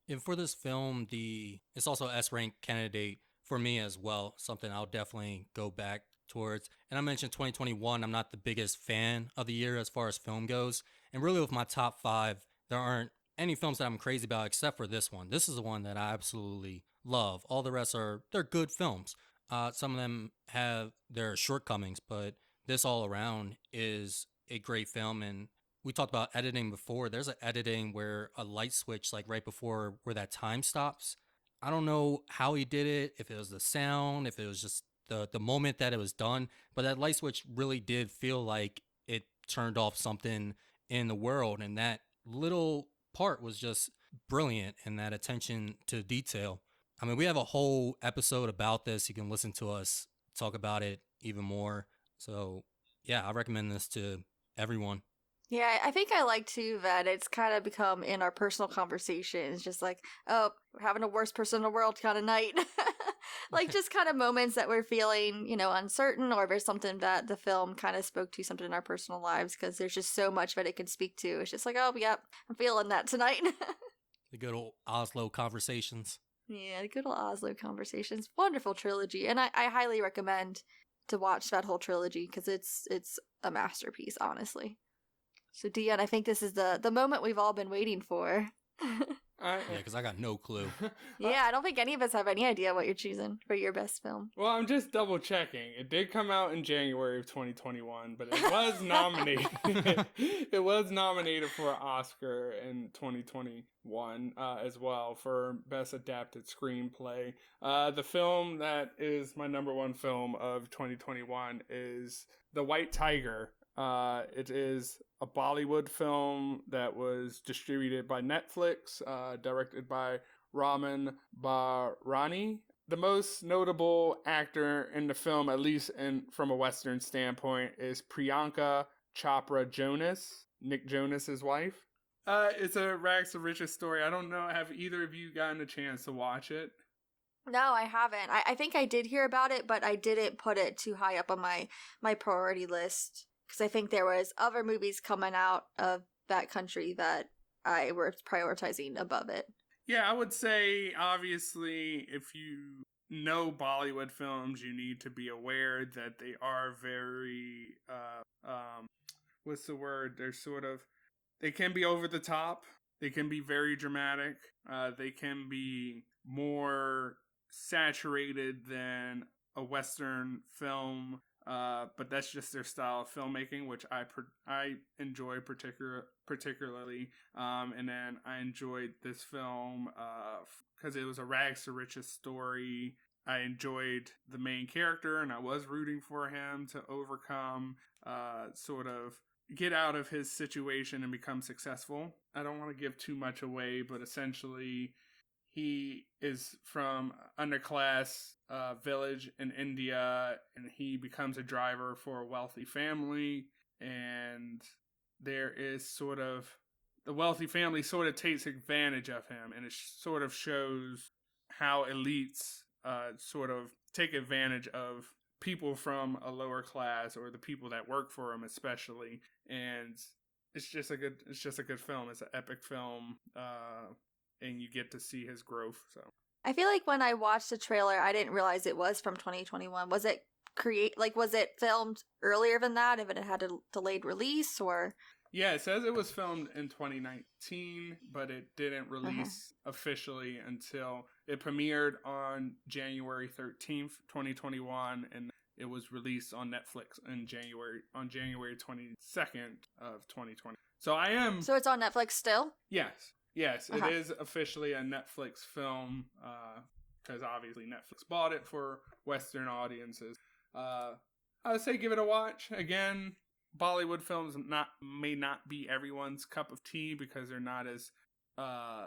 And for this film, it's also S rank candidate for me as well. Something I'll definitely go back towards. And I mentioned 2021. I'm not the biggest fan of the year as far as film goes. And really, with my top 5, there aren't any films that I'm crazy about except for this one. This is the one that I absolutely love. All the rest they're good films. Some of them have their shortcomings, but this all around is a great film. And we talked about editing before. There's an editing where a light switch, like right before where that time stops. I don't know how he did it, if it was the sound, if it was just the moment that it was done, but that light switch really did feel like it turned off something in the world. And that little part was just brilliant, and that attention to detail. I mean, we have a whole episode about this. You can listen to us talk about it even more. So, yeah, I recommend this to everyone. Yeah, I think I like too that it's kind of become in our personal conversations, just like, oh, we're having the worst person in the world kind of night. Like just kind of moments that we're feeling, uncertain, or there's something that the film kind of spoke to, something in our personal lives, because there's just so much that it can speak to. It's just like, oh, yep, I'm feeling that tonight. The good old Oslo conversations. Yeah, the good old Oslo conversations. Wonderful trilogy. And I highly recommend to watch that whole trilogy because it's a masterpiece, honestly. So, Deon, I think this is the moment we've all been waiting for. Yeah, because I got no clue. Yeah, I don't think any of us have any idea what you're choosing for your best film. Well, I'm just double checking. It did come out in January of 2021, but it was nominated. It was nominated for an Oscar in 2021 as well for Best Adapted Screenplay. The film that is my number one film of 2021 is The White Tiger. It is a Bollywood film that was distributed by Netflix, directed by Raman Bharani. The most notable actor in the film, at least from a Western standpoint, is Priyanka Chopra Jonas, Nick Jonas's wife. It's a rags to riches story. I don't know, have either of you gotten a chance to watch it? No, I haven't. I think I did hear about it, but I didn't put it too high up on my priority list. Because I think there was other movies coming out of that country that I was prioritizing above it. Yeah, I would say, obviously, if you know Bollywood films, you need to be aware that they are very, what's the word? They can be over the top. They can be very dramatic. They can be more saturated than a Western film. But that's just their style of filmmaking, which I enjoy particularly. And then I enjoyed this film because it was a rags to riches story. I enjoyed the main character, and I was rooting for him to overcome, sort of get out of his situation and become successful. I don't want to give too much away, but essentially, he is from underclass village in India, and he becomes a driver for a wealthy family. And there is the wealthy family sort of takes advantage of him, and it sort of shows how elites sort of take advantage of people from a lower class, or the people that work for him especially. And it's just a good film. It's an epic film. And you get to see his growth. So I feel like when I watched the trailer, I didn't realize it was from 2021. Was it filmed earlier than that? If it had a delayed release, or? Yeah, it says it was filmed in 2019, but it didn't release officially until it premiered on January 13th, 2021, and it was released on Netflix on January 22nd of 2020. So it's on Netflix still? Yes, it is officially a Netflix film, because obviously Netflix bought it for Western audiences. I would say give it a watch. Again, Bollywood films may not be everyone's cup of tea because they're not as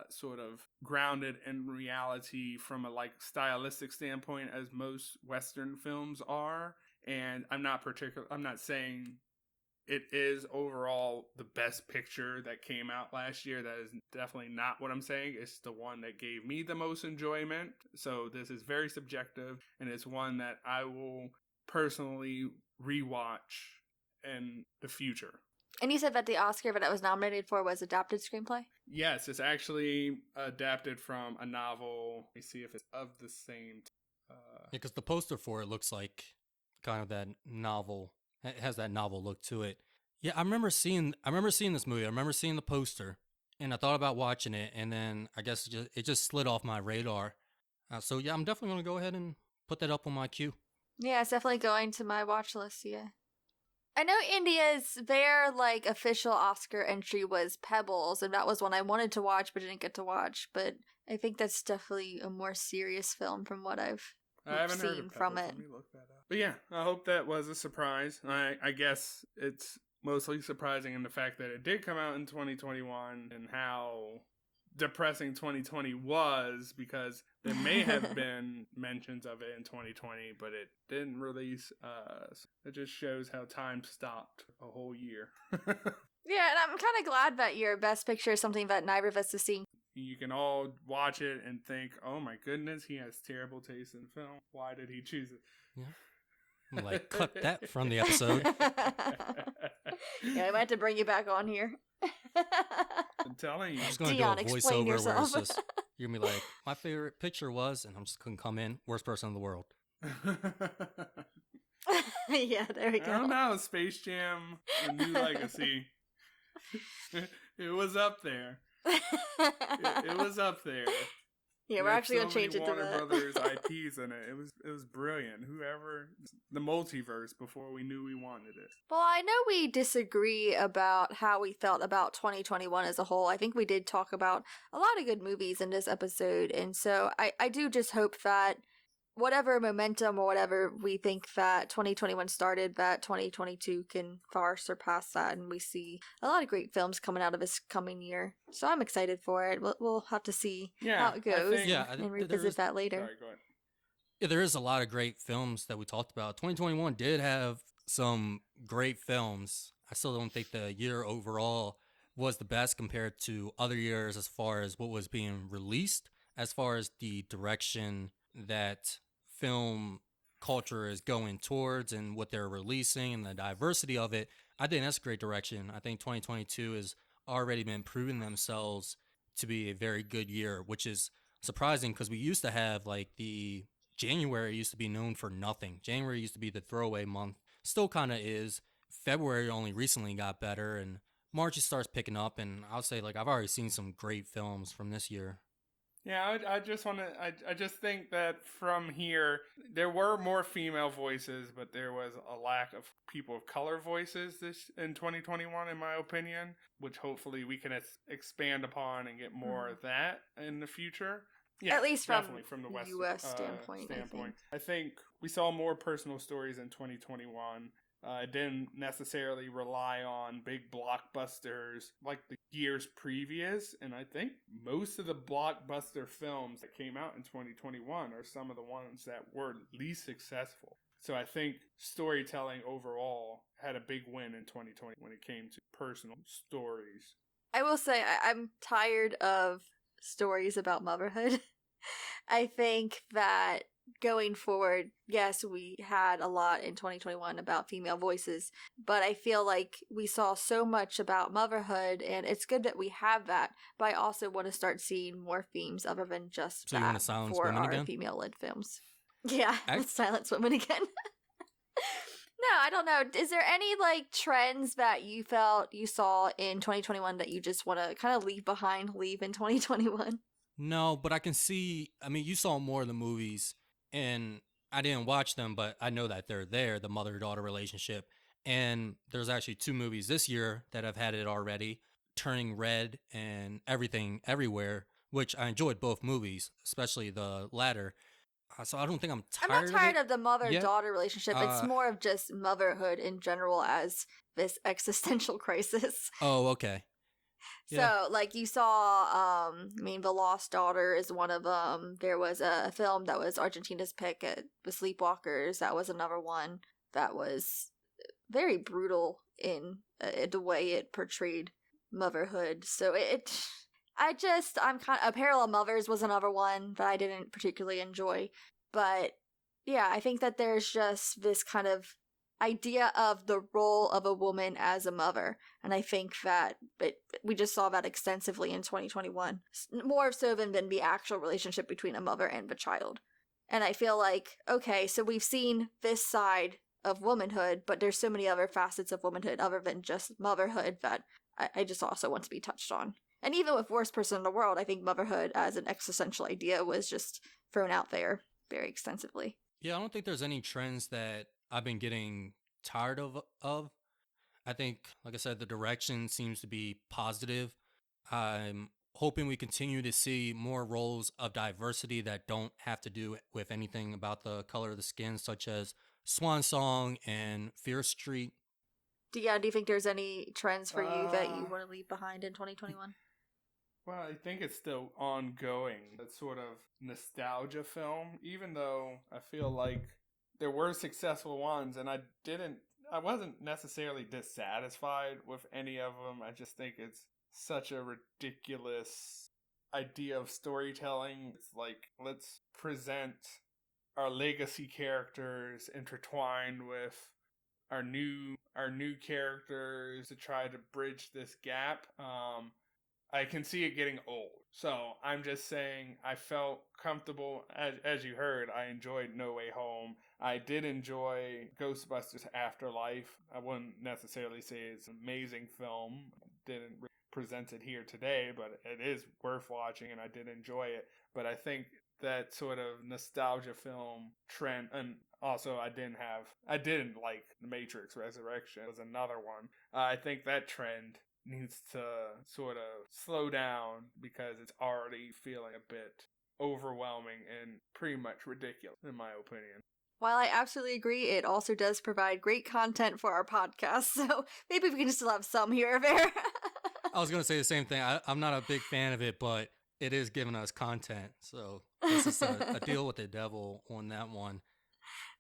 sort of grounded in reality from a like stylistic standpoint as most Western films are. And I'm not saying it is overall the best picture that came out last year. That is definitely not what I'm saying. It's the one that gave me the most enjoyment. So this is very subjective, and it's one that I will personally rewatch in the future. And you said that the Oscar that it was nominated for was adapted screenplay? Yes, it's actually adapted from a novel. Let me see if it's of the same. Yeah, because the poster for it looks like kind of that novel. It has that novel look to it. Yeah, I remember seeing this movie. I remember seeing the poster, and I thought about watching it, and then I guess it just slid off my radar. So yeah, I'm definitely gonna go ahead and put that up on my queue. Yeah, it's definitely going to my watch list, yeah. I know their like official Oscar entry was Pebbles, and that was one I wanted to watch but didn't get to watch. But I think that's definitely a more serious film from what I haven't heard seen of from Pebbles. it. Let me look that up. But yeah, I hope that was a surprise. I guess it's mostly surprising in the fact that it did come out in 2021 and how depressing 2020 was, because there may have been mentions of it in 2020, but it didn't release. It just shows how time stopped a whole year. Yeah, and I'm kind of glad that your best picture is something that neither of us has seen. You can all watch it and think, oh my goodness, he has terrible taste in film. Why did he choose it? Yeah. I'm like, cut that from the episode. Yeah, I might have to bring you back on here. I'm telling you. I'm just going to do Deon, a explain voiceover where yourself. it's just, you're going to be like, my favorite picture was, and I'm just going to come in, worst person in the world. Yeah, there we go. I don't know, Space Jam, A New Legacy. It was up there. It was up there. Yeah, we're actually gonna change it to Warner that. Brothers IPs in it. It was brilliant. Whoever the multiverse before we knew we wanted it. Well, I know we disagree about how we felt about 2021 as a whole. I think we did talk about a lot of good movies in this episode, and so I do just hope that whatever momentum or whatever we think that 2021 started, that 2022 can far surpass that, and we see a lot of great films coming out of this coming year. So I'm excited for it. We'll have to see how it goes and revisit that later. Sorry, go ahead. Yeah, there is a lot of great films that we talked about. 2021 did have some great films. I still don't think the year overall was the best compared to other years as far as what was being released, as far as the direction that film culture is going towards and what they're releasing and the diversity of it. I think that's a great direction. I think 2022 has already been proving themselves to be a very good year, which is surprising because we used to have like the January used to be known for nothing. January used to be the throwaway month. Still kind of is. February only recently got better, and March it starts picking up, and I'll say like I've already seen some great films from this year. Yeah, I just want to. I just think that from here there were more female voices, but there was a lack of people of color voices this in 2021, in my opinion. Which hopefully we can expand upon and get more of that in the future. Yeah, at least definitely from the West U.S. standpoint. I think we saw more personal stories in 2021. It didn't necessarily rely on big blockbusters like the years previous, and I think most of the blockbuster films that came out in 2021 are some of the ones that were least successful. So I think storytelling overall had a big win in 2020 when it came to personal stories. I will say I'm tired of stories about motherhood. I think that going forward, yes, we had a lot in 2021 about female voices, but I feel like we saw so much about motherhood, and it's good that we have that, but I also want to start seeing more themes other than just so that you want to silence for women our again? female-led films. Yeah, let's silence women again. No, I don't know. Is there any like trends that you felt you saw in 2021 that you just want to kind of leave in 2021? No, but I can see, I mean, you saw more of the movies, and I didn't watch them, but I know that they're there, the mother-daughter relationship. And there's actually 2 movies this year that have had it already, Turning Red and Everything Everywhere, which I enjoyed both movies, especially the latter. So I don't think I'm tired of it. I'm not tired of the mother-daughter relationship. It's more of just motherhood in general as this existential crisis. Oh, okay. Yeah. So, like, you saw, The Lost Daughter is one of them. There was a film that was Argentina's pick at The Sleepwalkers. That was another one that was very brutal in the way it portrayed motherhood. So I'm kind of, Parallel Mothers was another one that I didn't particularly enjoy. But yeah, I think that there's just this kind of idea of the role of a woman as a mother. And I think that we just saw that extensively in 2021, more so than the actual relationship between a mother and a child. And I feel like, okay, so we've seen this side of womanhood, but there's so many other facets of womanhood other than just motherhood that I just also want to be touched on. And even with Worst Person in the World, I think motherhood as an existential idea was just thrown out there very extensively. Yeah, I don't think there's any trends that I've been getting tired of. I think, like I said, the direction seems to be positive. I'm hoping we continue to see more roles of diversity that don't have to do with anything about the color of the skin, such as Swan Song and Fear Street. Do you think there's any trends for you that you Uh, want to leave behind in 2021? well, I think it's still ongoing. That sort of nostalgia film, even though I feel like there were successful ones, and I wasn't necessarily dissatisfied with any of them. I just think it's such a ridiculous idea of storytelling. It's like, let's present our legacy characters intertwined with our new characters to try to bridge this gap. I can see it getting old. So I'm just saying I felt comfortable. As you heard, I enjoyed No Way Home. I did enjoy Ghostbusters Afterlife. I wouldn't necessarily say it's an amazing film. Didn't present it here today, but it is worth watching and I did enjoy it. But I think that sort of nostalgia film trend, and also I didn't like The Matrix Resurrection was another one. I think that trend needs to sort of slow down because it's already feeling a bit overwhelming and pretty much ridiculous, in my opinion. While I absolutely agree, it also does provide great content for our podcast, so maybe we can still have some here or there. I was going to say the same thing. I'm not a big fan of it, but it is giving us content. So this is a deal with the devil on that one.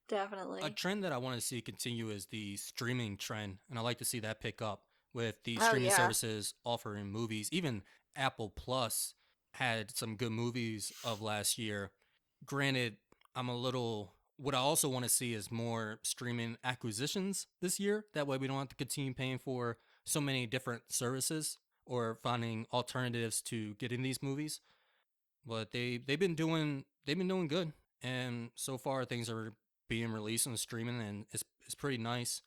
Definitely. A trend that I want to see continue is the streaming trend, and I like to see that pick up with the streaming services offering movies. Even Apple Plus had some good movies of last year. Granted, what I also want to see is more streaming acquisitions this year. That way we don't have to continue paying for so many different services or finding alternatives to getting these movies. But they've been doing good, and so far things are being released on streaming, and it's pretty nice.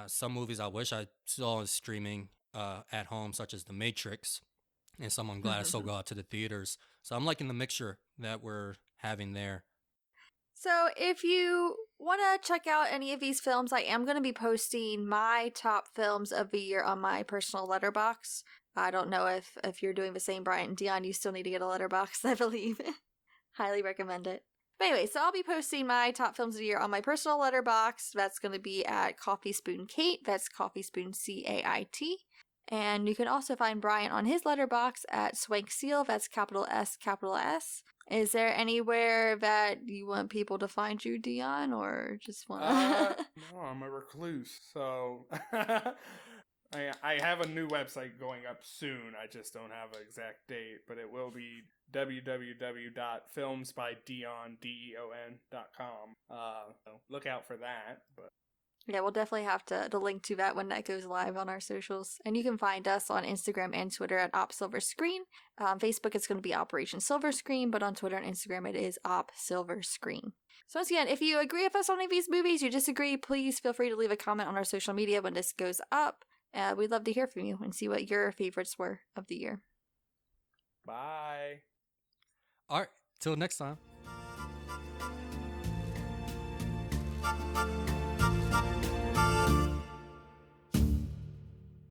Some movies I wish I saw as streaming at home, such as The Matrix, and some I'm glad I still go out to the theaters. So I'm liking the mixture that we're having there. So if you want to check out any of these films, I am going to be posting my top films of the year on my personal letterbox. I don't know if you're doing the same, Bryant and Deon. You still need to get a letterbox, I believe. Highly recommend it. But anyway, so I'll be posting my top films of the year on my personal letterbox. That's going to be at Coffee Spoon Kate. That's Coffee Spoon CAIT. And you can also find Bryant on his letterbox at Swank Seal. That's capital S, capital S. Is there anywhere that you want people to find you, Deon, or just want to? No, I'm a recluse, so I have a new website going up soon. I just don't have an exact date, but it will be www.filmsbydeon.com. So look out for that. But yeah, we'll definitely have to link to that when that goes live on our socials. And you can find us on Instagram and Twitter at OpSilverScreen. Facebook, it's going to be Operation Silver Screen, but on Twitter and Instagram, it is OpSilverScreen. So once again, if you agree with us on any of these movies, you disagree, please feel free to leave a comment on our social media when this goes up. We'd love to hear from you and see what your favorites were of the year. bye. All right, till next time.